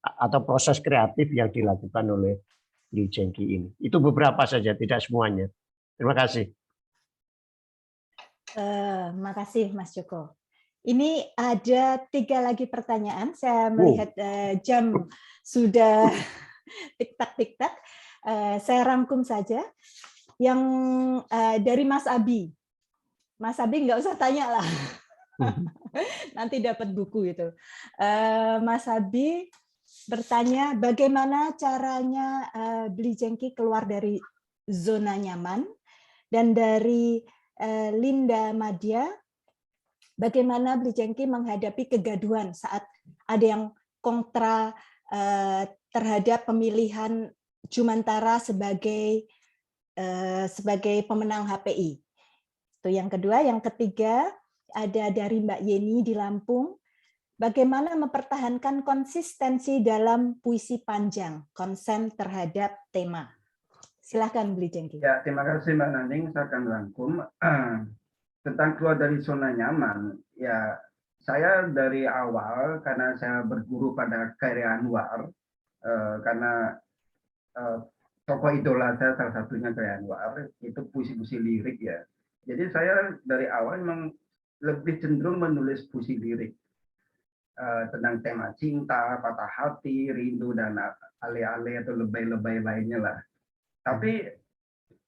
atau proses kreatif yang dilakukan oleh Beli Jengki ini. Itu beberapa saja, tidak semuanya. Terima kasih. Makasih Mas Joko. Ini ada 3 lagi pertanyaan. Saya melihat jam sudah tik-tak. Saya rangkum saja. Yang dari Mas Abi. Mas Abi nggak usah tanya lah. Nanti dapat buku itu. Mas Abi bertanya bagaimana caranya Beli Jengki keluar dari zona nyaman, dan dari Linda Madia, bagaimana Beli Jengki menghadapi kegaduhan saat ada yang kontra terhadap pemilihan Jumantara sebagai pemenang HPI. Itu yang kedua. Yang ketiga ada dari Mbak Yeni di Lampung. Bagaimana mempertahankan konsistensi dalam puisi panjang, konsen terhadap tema. Silahkan Beli Jengki. Ya, terima kasih Mbak Naning. Saya akan rangkum tentang keluar dari zona nyaman. Ya, saya dari awal karena saya berguru pada Khairi Anwar, karena tokoh idola saya salah satunya Khairi Anwar, itu puisi-puisi lirik ya. Jadi saya dari awal memang lebih cenderung menulis puisi lirik tentang tema cinta, patah hati, rindu, dan ale-ale atau lebay-lebay lainnya lah. Tapi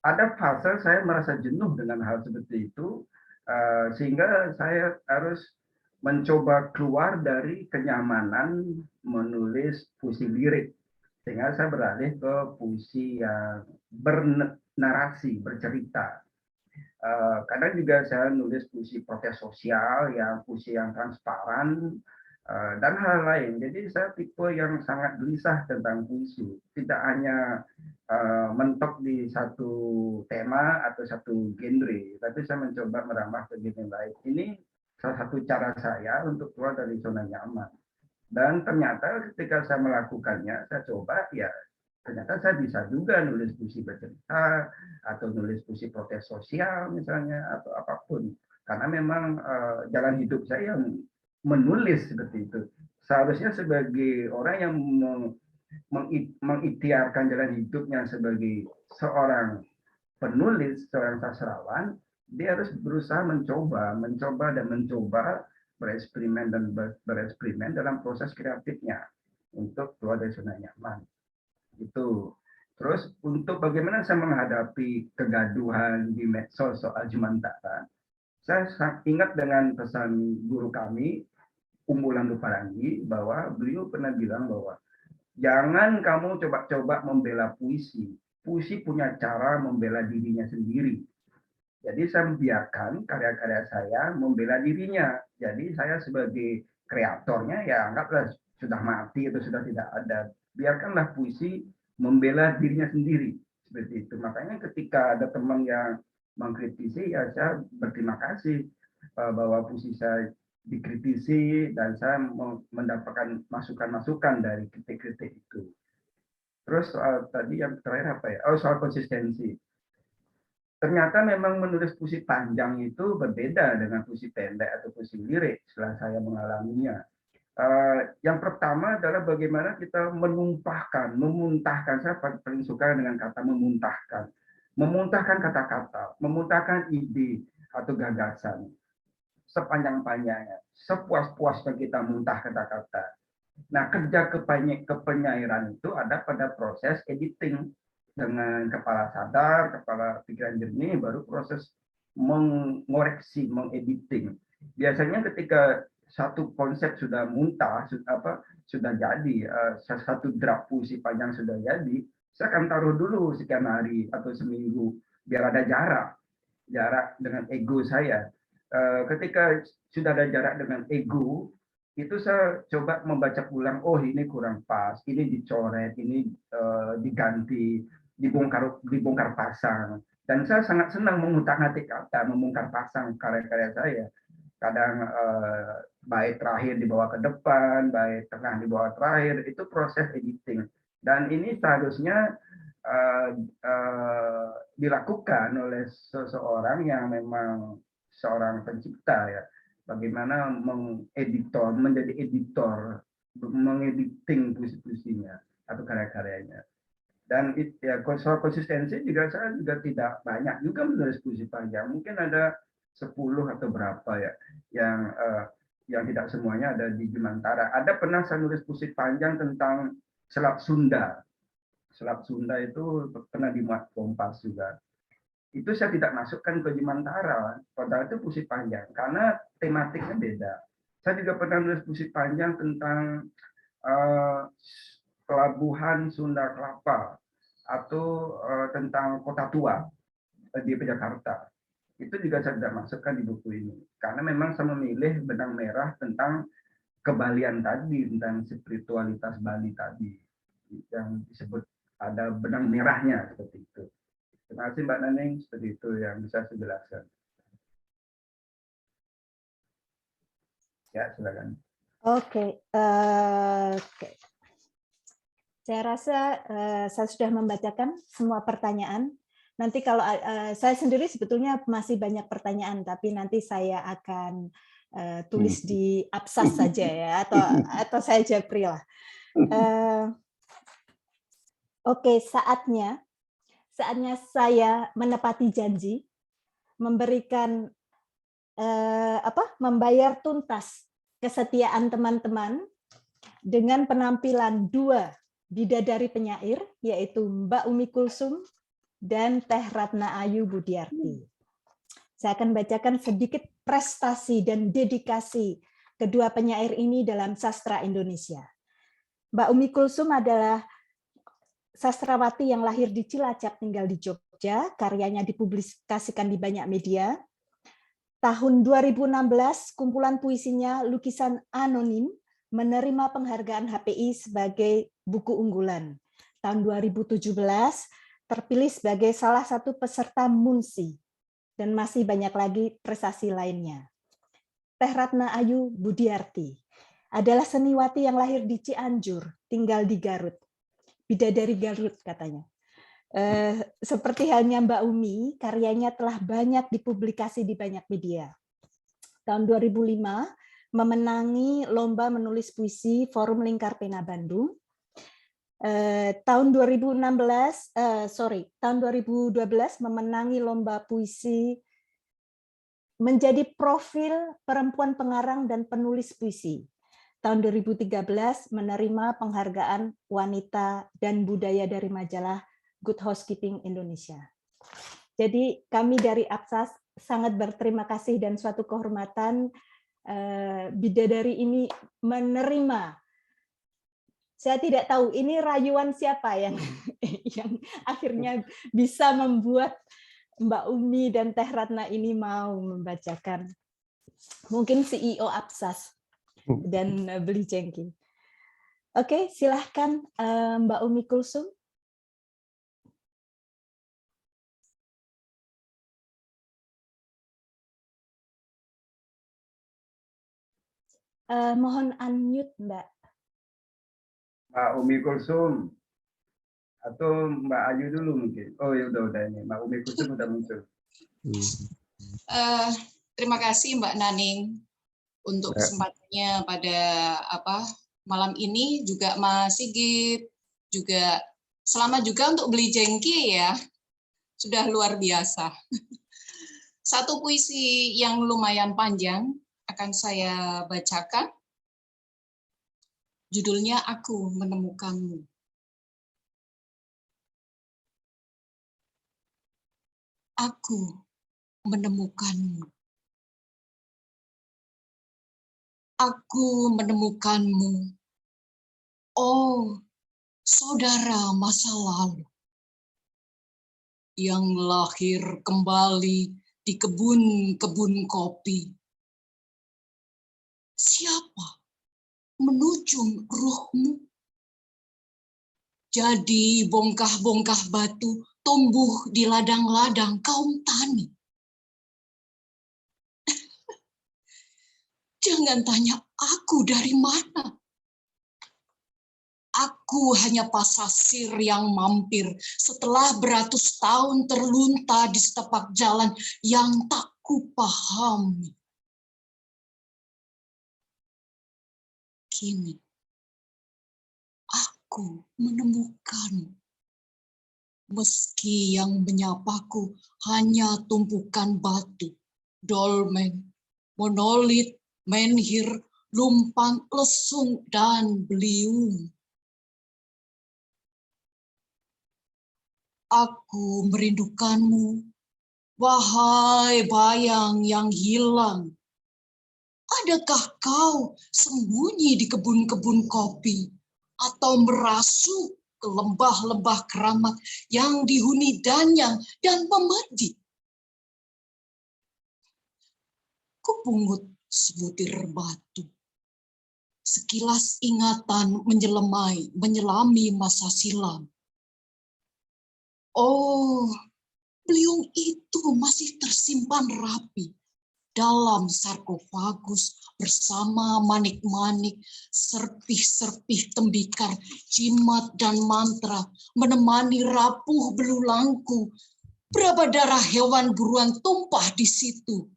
ada fase saya merasa jenuh dengan hal seperti itu, sehingga saya harus mencoba keluar dari kenyamanan menulis puisi lirik, sehingga saya beralih ke puisi yang bernarasi, bercerita. Kadang juga saya nulis puisi protes sosial, puisi yang transparan, dan hal lain. Jadi saya tipe yang sangat gelisah tentang puisi, tidak hanya mentok di satu tema atau satu genre, tapi saya mencoba merambah ke genre lain. Ini salah satu cara saya untuk keluar dari zona nyaman. Dan ternyata ketika saya melakukannya, saya coba ya ternyata saya bisa juga nulis puisi bercerita atau nulis puisi protes sosial misalnya atau apapun. Karena memang jalan hidup saya yang menulis seperti itu. Seharusnya sebagai orang yang mengikhtiarkan jalan hidupnya sebagai seorang penulis, seorang sastrawan, dia harus berusaha mencoba bereksperimen dalam proses kreatifnya untuk keluar dari zona nyaman. Itu. Terus untuk bagaimana saya menghadapi kegaduhan di medsos soal Jumantara, saya ingat dengan pesan guru kami, Umbulan Luparangi, bahwa beliau pernah bilang bahwa jangan kamu coba-coba membela puisi. Puisi punya cara membela dirinya sendiri. Jadi saya membiarkan karya-karya saya membela dirinya. Jadi saya sebagai kreatornya ya anggaplah sudah mati atau sudah tidak ada. Biarkanlah puisi membela dirinya sendiri. Seperti itu. Makanya ketika ada teman yang mengkritisi, ya saya berterima kasih bahwa puisi saya dikritisi dan saya mendapatkan masukan-masukan dari kritik-kritik itu. Terus soal tadi yang terakhir apa ya? Oh, soal konsistensi. Ternyata memang menulis puisi panjang itu berbeda dengan puisi pendek atau puisi lirik setelah saya mengalaminya. Yang pertama adalah bagaimana kita memuntahkan. Saya paling suka dengan kata memuntahkan. Memuntahkan kata-kata, memuntahkan ide atau gagasan sepanjang-panjangnya, sepuas-puasnya kita muntah kata-kata. Nah, kerja kepenyairan itu ada pada proses editing. Dengan kepala sadar, kepala pikiran jernih, baru proses mengoreksi, mengediting. Biasanya ketika satu konsep sudah muntah, sudah jadi, satu draft puisi panjang sudah jadi, saya akan taruh dulu sekian hari atau seminggu, biar ada jarak dengan ego saya. Ketika sudah ada jarak dengan ego, itu saya coba membaca ulang, oh ini kurang pas, ini dicoret, ini diganti, dibongkar pasang. Dan saya sangat senang mengutak-atik kata, membongkar pasang karya-karya saya. Kadang bait terakhir dibawa ke depan, bait tengah dibawa terakhir, itu proses editing. Dan ini seharusnya dilakukan oleh seseorang yang memang seorang pencipta ya. Bagaimana menjadi editor, mengediting puisi-puisinya atau karya-karyanya. Dan ya soal konsistensi juga saya juga tidak banyak juga menulis puisi panjang. Mungkin ada 10 atau berapa ya yang tidak semuanya ada di Jumantara. Ada pernah saya nulis puisi panjang tentang Selat Sunda. Selat Sunda itu pernah dimuat Kompas juga. Itu saya tidak masukkan ke Jumantara, padahal itu puisi panjang karena tematiknya beda. Saya juga pernah nulis puisi panjang tentang Pelabuhan Sunda Kelapa atau tentang Kota Tua di Jakarta. Itu juga saya tidak masukkan di buku ini karena memang saya memilih benang merah tentang kebalian tadi, tentang spiritualitas Bali tadi yang disebut ada benang merahnya seperti itu. Terima kasih Mbak Naning, seperti itu yang bisa saya jelaskan. Ya, silakan. Oke. Saya rasa saya sudah membacakan semua pertanyaan. Nanti kalau saya sendiri sebetulnya masih banyak pertanyaan, tapi nanti saya akan tulis di absas saja ya, atau saya japri lah. Oke, saatnya saya menepati janji, memberikan membayar tuntas kesetiaan teman-teman dengan penampilan 2 bidadari penyair, yaitu Mbak Umi Kulsum dan Teh Ratna Ayu Budiarti. Saya akan bacakan sedikit prestasi dan dedikasi kedua penyair ini dalam sastra Indonesia. Mbak Umi Kulsum adalah sastrawati yang lahir di Cilacap, tinggal di Jogja, karyanya dipublikasikan di banyak media. Tahun 2016, kumpulan puisinya Lukisan Anonim menerima penghargaan HPI sebagai buku unggulan. Tahun 2017 terpilih sebagai salah satu peserta Munsi, dan masih banyak lagi prestasi lainnya. Teh Ratna Ayu Budiarti adalah seniwati yang lahir di Cianjur, tinggal di Garut. Bidadari Garut katanya. Seperti halnya Mbak Umi, karyanya telah banyak dipublikasi di banyak media. Tahun 2005 memenangi lomba menulis puisi Forum Lingkar Pena Bandung. Tahun 2012 memenangi lomba puisi menjadi profil perempuan pengarang dan penulis puisi. Tahun 2013 menerima penghargaan wanita dan budaya dari majalah Good Housekeeping Indonesia. Jadi kami dari Apsas sangat berterima kasih dan suatu kehormatan bidadari ini menerima. Saya tidak tahu ini rayuan siapa yang akhirnya bisa membuat Mbak Umi dan Teh Ratna ini mau membacakan. Mungkin CEO Apsas dan Beli Jengki. Oke, silahkan Mbak Umi Kulsum. Mohon unmute, Mbak. Mbak Umi Kulsum atau Mbak Ayu dulu mungkin. Oh ya udah ini Mbak Umi Kulsum udah muncul. Terima kasih Mbak Naning untuk kesempatannya pada malam ini, juga Mas Sigit, juga selamat juga untuk Beli Jengki ya, sudah luar biasa. Satu puisi yang lumayan panjang akan saya bacakan. Judulnya Aku Menemukanmu. Aku menemukanmu. Aku menemukanmu. Oh, saudara masa lalu yang lahir kembali di kebun-kebun kopi. Siapa menujung ruhmu? Jadi bongkah-bongkah batu tumbuh di ladang-ladang kaum tani. Jangan tanya aku dari mana. Aku hanya pasasir yang mampir setelah beratus tahun terlunta di setapak jalan yang tak kupahami. Kini, aku menemukan. Meski yang menyapaku hanya tumpukan batu, dolmen, monolit, menhir, lumpang, lesung, dan beliung. Aku merindukanmu, wahai bayang yang hilang. Adakah kau sembunyi di kebun-kebun kopi atau merasuk ke lembah-lembah keramat yang dihuni danyang dan pemedi? Kupungut sebutir batu. Sekilas ingatan menyelami masa silam. Oh, beliung itu masih tersimpan rapi dalam sarkofagus bersama manik-manik, serpih-serpih tembikar, jimat dan mantra menemani rapuh belulangku. Berapa darah hewan buruan tumpah di situ.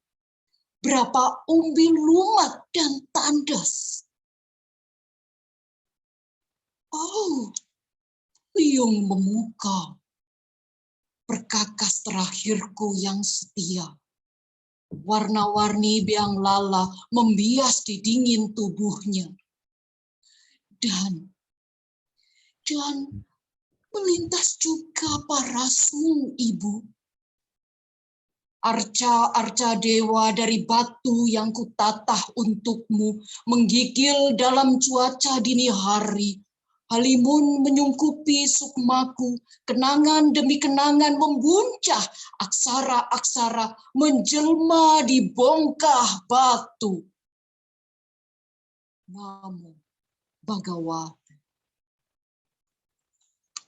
Berapa umbi lumat dan tandas. Oh, beliung memukau. Perkakas terakhirku yang setia. Warna-warni biang lala membias di dingin tubuhnya. Dan melintas juga parasmu, Ibu. Arca-arca dewa dari batu yang kutatah untukmu menggigil dalam cuaca dini hari. Halimun menyungkupi sukmaku, kenangan demi kenangan membuncah, aksara-aksara menjelma di bongkah batu. Namo Bhagawate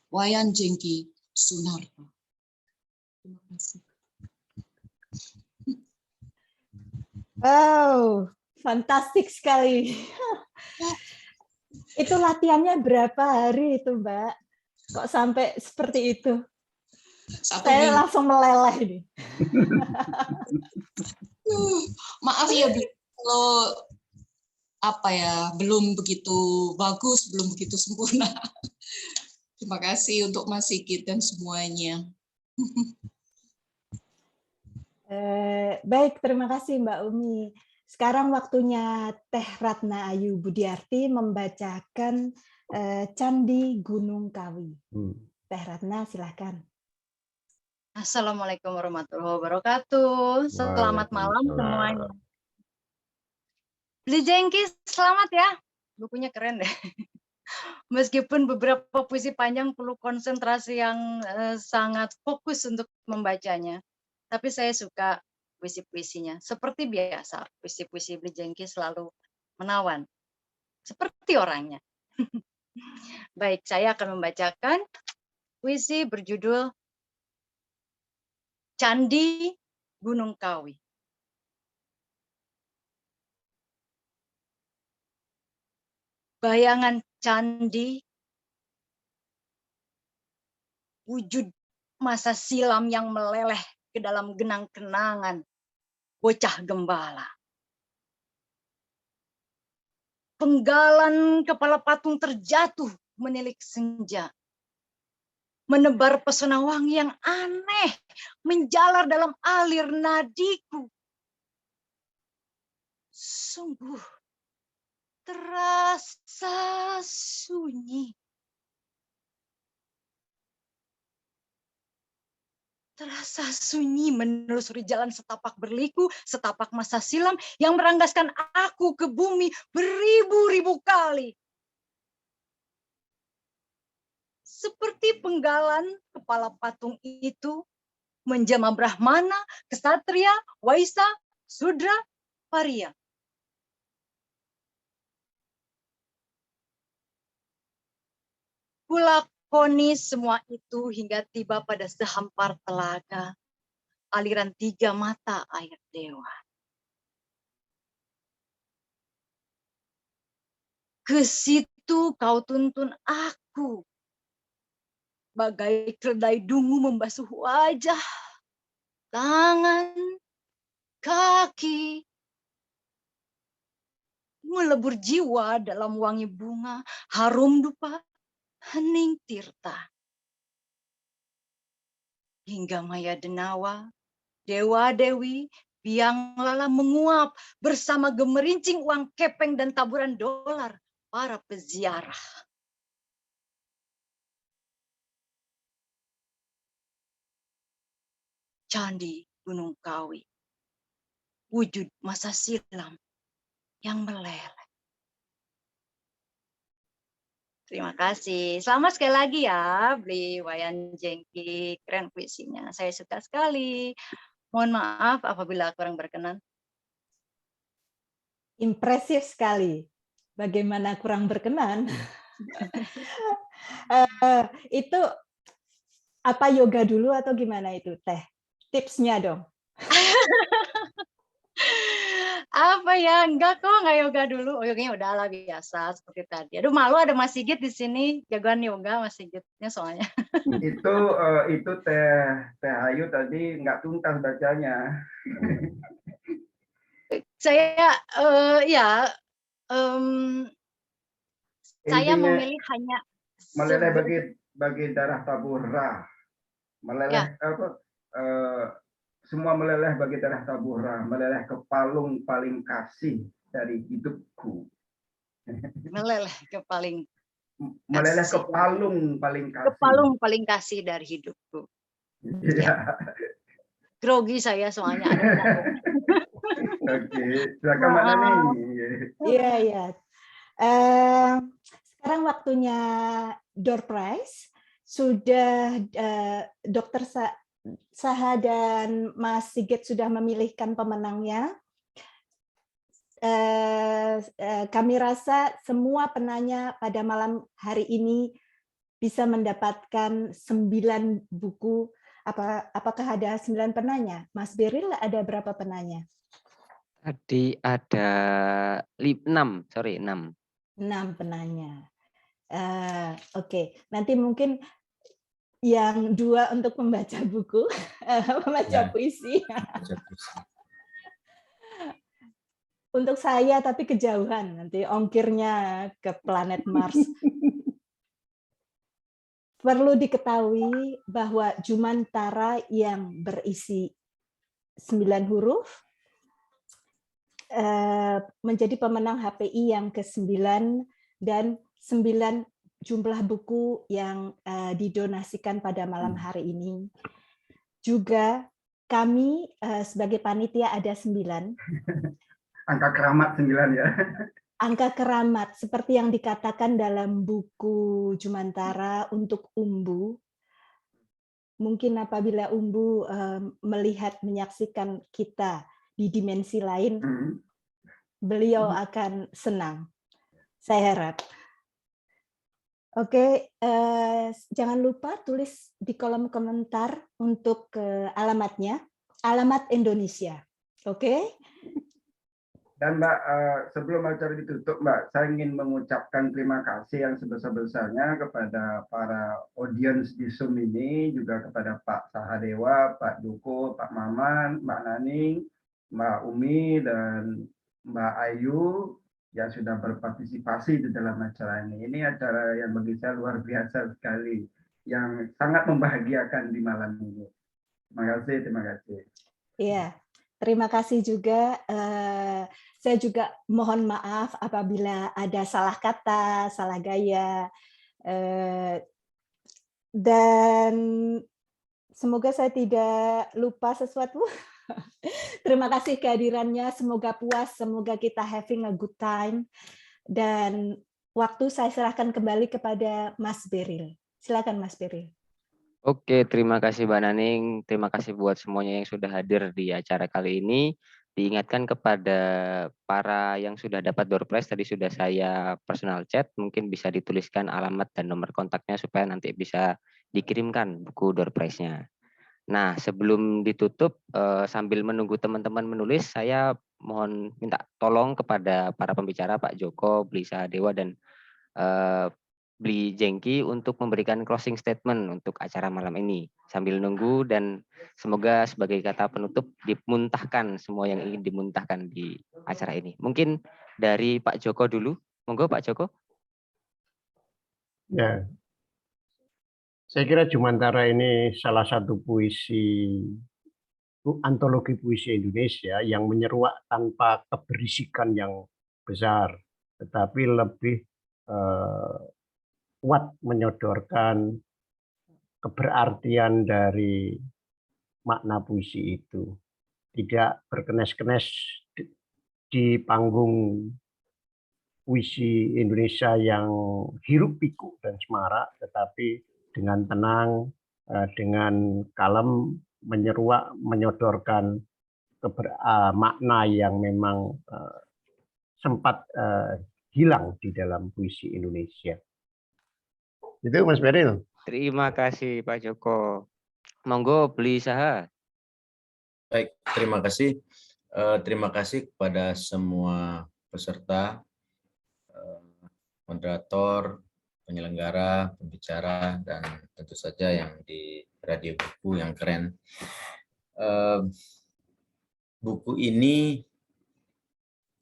Wayan Jengki Sunarta. Terima kasih. Wow, fantastik sekali. Itu latihannya berapa hari itu, Mbak? Kok sampai seperti itu? Saya langsung meleleh ini. Maaf ya, kalau belum begitu bagus, belum begitu sempurna. Terima kasih untuk Mas Sigit dan semuanya. Baik, terima kasih Mbak Umi. Sekarang waktunya Teh Ratna Ayu Budiarti membacakan Candi Gunung Kawi. Teh Ratna, silakan. Assalamualaikum warahmatullahi wabarakatuh. Selamat malam semuanya. Beli Jengki, selamat ya. Bukunya keren deh. Meskipun beberapa puisi panjang perlu konsentrasi yang sangat fokus untuk membacanya. Tapi saya suka puisi-puisinya. Seperti biasa, puisi-puisi Beli Jengki selalu menawan. Seperti orangnya. Baik, saya akan membacakan puisi berjudul Candi Gunung Kawi. Bayangan candi, wujud masa silam yang meleleh ke dalam genang kenangan bocah gembala. Penggalan kepala patung terjatuh menilik senja. Menebar pesona wangi yang aneh, menjalar dalam alir nadiku. Sungguh terasa sunyi. Terasa sunyi menelusuri jalan setapak berliku, setapak masa silam yang meranggaskan aku ke bumi beribu-ribu kali. Seperti penggalan kepala patung itu menjama Brahmana, Ksatria, Waisa, Sudra, Paria. Kulakoni semua itu hingga tiba pada sehampar telaga, aliran 3 mata air dewa. Ke situ kau tuntun aku, bagai keledai dungu membasuh wajah, tangan, kaki, melebur jiwa dalam wangi bunga, harum dupa, hening tirta. Hingga Maya Denawa, dewa-dewi, biang lala menguap bersama gemerincing uang kepeng dan taburan dolar para peziarah. Candi Gunung Kawi, wujud masa silam yang meleleh. Terima kasih. Selamat sekali lagi ya, Beli Wayan Jengki. Keren puisinya. Saya suka sekali. Mohon maaf apabila kurang berkenan. Impresif sekali. Bagaimana kurang berkenan? Itu apa yoga dulu atau gimana itu, Teh? Tipsnya dong. Apa ya? Enggak kok, enggak yoga dulu. Oh, yoganya udah lah biasa seperti tadi. Aduh, malu ada Mas Sigit di sini, jagoan yoga Mas Sigitnya soalnya. Itu Teh Ayu tadi nggak tuntas bacanya. Saya saya memilih hanya meleleh bagi darah tabura. Meleleh semua meleleh bagi darah tabura, meleleh ke palung paling kasih dari hidupku. Meleleh ke palung paling kasih. Ke palung paling kasih dari hidupku. Iya. Grogi saya soalnya. Oke, silakan Mbak Nani. Iya. Sekarang waktunya door prize. Sudah Dr. Saha dan Mas Sigit sudah memilihkan pemenangnya. kami rasa semua penanya pada malam hari ini bisa mendapatkan 9 buku. Apakah ada 9 penanya? Mas Beril, ada berapa penanya? Tadi ada 6, sorry 6. 6 penanya. Oke, nanti mungkin yang 2 untuk membaca buku, membaca puisi. Untuk saya tapi kejauhan, nanti ongkirnya ke planet Mars. Perlu diketahui bahwa Jumantara yang berisi 9 huruf menjadi pemenang HPI yang ke-9 dan 9 jumlah buku yang didonasikan pada malam hari ini. Juga kami sebagai panitia ada 9. Angka keramat 9 ya. Angka keramat seperti yang dikatakan dalam buku Jumantara untuk Umbu. Mungkin apabila Umbu melihat, menyaksikan kita di dimensi lain, beliau akan senang. Saya harap. Oke, jangan lupa tulis di kolom komentar untuk alamatnya, alamat Indonesia. Oke? Dan Mbak, sebelum acara ditutup, Mbak, saya ingin mengucapkan terima kasih yang sebesar-besarnya kepada para audiens di Zoom ini, juga kepada Pak Sahadewa, Pak Joko, Pak Maman, Mbak Naning, Mbak Umi, dan Mbak Ayu yang sudah berpartisipasi di dalam acara ini. Ini acara yang bagi saya luar biasa sekali, yang sangat membahagiakan di malam ini. Terima kasih, terima kasih. Iya, terima kasih juga. Saya juga mohon maaf apabila ada salah kata, salah gaya, dan semoga saya tidak lupa sesuatu. Terima kasih kehadirannya, semoga puas, semoga kita having a good time. Dan waktu saya serahkan kembali kepada Mas Beril. Silakan Mas Beril. Oke, terima kasih Mbak Naning. Terima kasih buat semuanya yang sudah hadir di acara kali ini. Diingatkan kepada para yang sudah dapat door prize, tadi sudah saya personal chat, mungkin bisa dituliskan alamat dan nomor kontaknya supaya nanti bisa dikirimkan buku door prize-nya. Nah, sebelum ditutup, sambil menunggu teman-teman menulis, saya mohon minta tolong kepada para pembicara, Pak Joko, Bli Sahadewa, dan Bli Jengki untuk memberikan closing statement untuk acara malam ini. Sambil nunggu, dan semoga sebagai kata penutup dimuntahkan semua yang ingin dimuntahkan di acara ini. Mungkin dari Pak Joko dulu. Monggo Pak Joko. Ya, saya kira Jumantara ini salah satu antologi puisi Indonesia yang menyeruak tanpa keberisikan yang besar, tetapi lebih kuat menyodorkan keberartian dari makna puisi itu. Tidak berkenes-kenes di panggung puisi Indonesia yang hiruk pikuk dan semarak, tetapi dengan tenang, dengan kalem, menyeruak, menyodorkan makna yang memang sempat hilang di dalam puisi Indonesia. Itu Mas Beril. Terima kasih Pak Joko. Monggo Bli Saha. Baik, terima kasih. Terima kasih kepada semua peserta, moderator, penyelenggara, pembicara, dan tentu saja yang di Radio Buku yang keren. Buku ini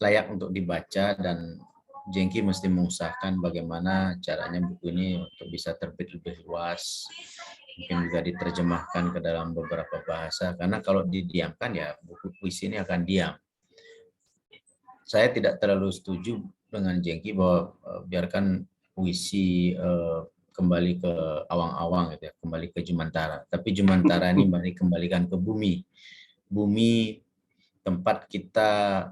layak untuk dibaca dan Jengki mesti mengusahakan bagaimana caranya buku ini untuk bisa terbit lebih luas, mungkin juga diterjemahkan ke dalam beberapa bahasa, karena kalau didiamkan ya buku puisi ini akan diam. Saya tidak terlalu setuju dengan Jengki bahwa biarkan puisi kembali ke awang-awang, gitu ya, kembali ke Jumantara. Tapi Jumantara ini mari kembalikan ke bumi. Bumi tempat kita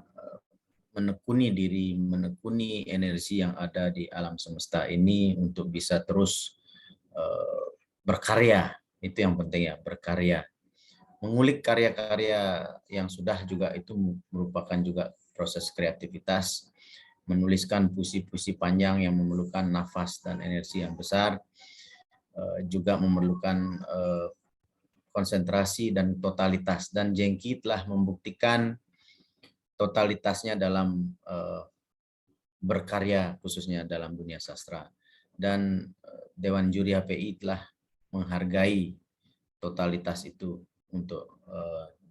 menekuni diri, menekuni energi yang ada di alam semesta ini untuk bisa terus berkarya. Itu yang penting ya, berkarya. Mengulik karya-karya yang sudah juga itu merupakan juga proses kreativitas. menuliskan puisi-puisi panjang yang memerlukan nafas dan energi yang besar, juga memerlukan konsentrasi dan totalitas. Dan Jengki telah membuktikan totalitasnya dalam berkarya, khususnya dalam dunia sastra. Dan Dewan Juri HPI telah menghargai totalitas itu untuk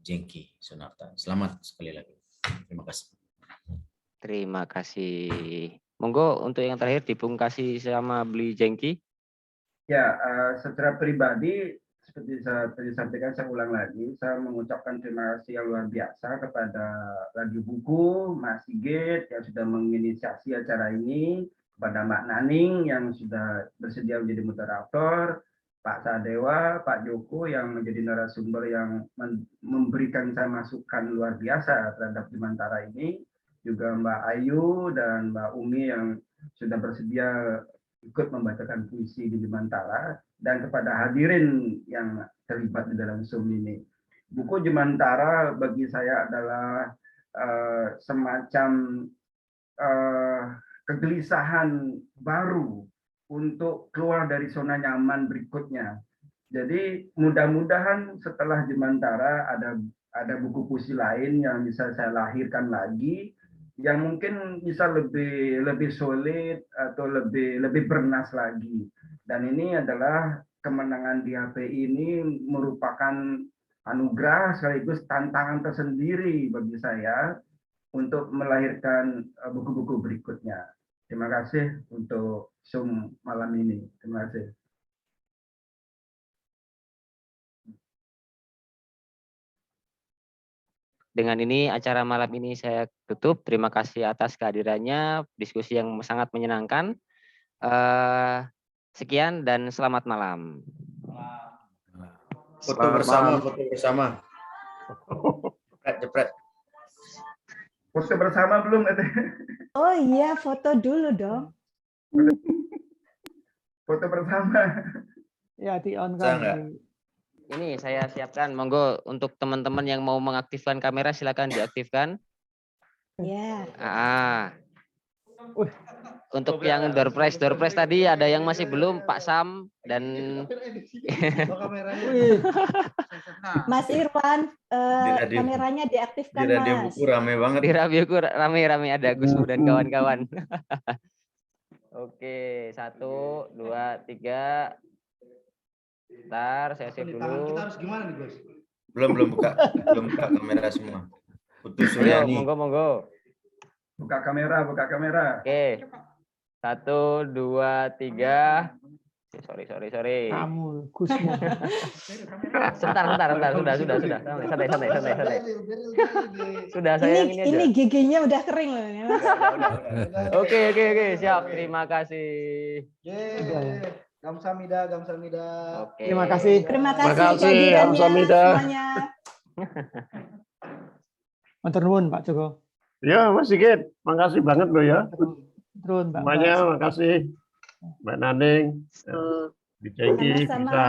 Jengki Sunarta. Selamat sekali lagi. Terima kasih. Terima kasih. Monggo untuk yang terakhir dipungkasi sama Beli Jengki. Ya, secara pribadi seperti saya tadi sampaikan, saya ulang lagi, saya mengucapkan terima kasih yang luar biasa kepada Radio Buku, Mas Sigit yang sudah menginisiasi acara ini, kepada Mbak Naning yang sudah bersedia menjadi moderator, Pak Sadewa, Pak Joko yang menjadi narasumber yang memberikan saya masukan luar biasa terhadap Bimantara ini, juga Mbak Ayu dan Mbak Umi yang sudah bersedia ikut membacakan puisi di Bimantara, dan kepada hadirin yang terlibat di dalam Zoom ini. Buku Bimantara bagi saya adalah semacam kegelisahan baru untuk keluar dari zona nyaman berikutnya. Jadi mudah-mudahan setelah Bimantara ada buku puisi lain yang bisa saya lahirkan lagi, yang mungkin bisa lebih solid atau lebih bernas lagi. Dan ini adalah kemenangan di HPI ini merupakan anugerah sekaligus tantangan tersendiri bagi saya untuk melahirkan buku-buku berikutnya. Terima kasih untuk Zoom malam ini. Terima kasih. Dengan ini acara malam ini saya tutup. Terima kasih atas kehadirannya, diskusi yang sangat menyenangkan. Sekian dan selamat malam. Foto bersama, foto bersama. Jepret. Foto bersama belum? Oh iya, foto dulu dong. Foto bersama. Ya, di on Bisa kan. nggak? Ini saya siapkan, monggo untuk teman-teman yang mau mengaktifkan kamera silakan diaktifkan. Ya. Untuk yang door prize tadi ada yang masih belum, Pak Sam dan Mas Irwan, kameranya diaktifkan, di Radio Mas. Buku rame banget. di Radio Buku rame-rame ada Gusmu dan kawan-kawan. Oke, 1, 2, 3. Bentar, saya save dulu. Kita harus gimana nih, Gus? Belum buka kamera semua. Putus Ayo, Suryani. monggo. Buka kamera. Oke. 1, 2, 3. Sorry. Kamu, Gusmu. Sebentar. Sudah. Santai. Sudah saya yang ini aja. Ini giginya udah kering loh, ya, Mas. Oke, siap. Terima kasih. Gamsamida. Oke. Terima kasih. Terima kasih kasih, kehadirannya Gamsamida. semuanya. Matur nuwun, Pak Joko. Ya, Mas Sigit, makasih banget loh ya. Turun, Mbak. Semuanya makasih. Mbak Naning, Di Jengki Sama-sama. bisa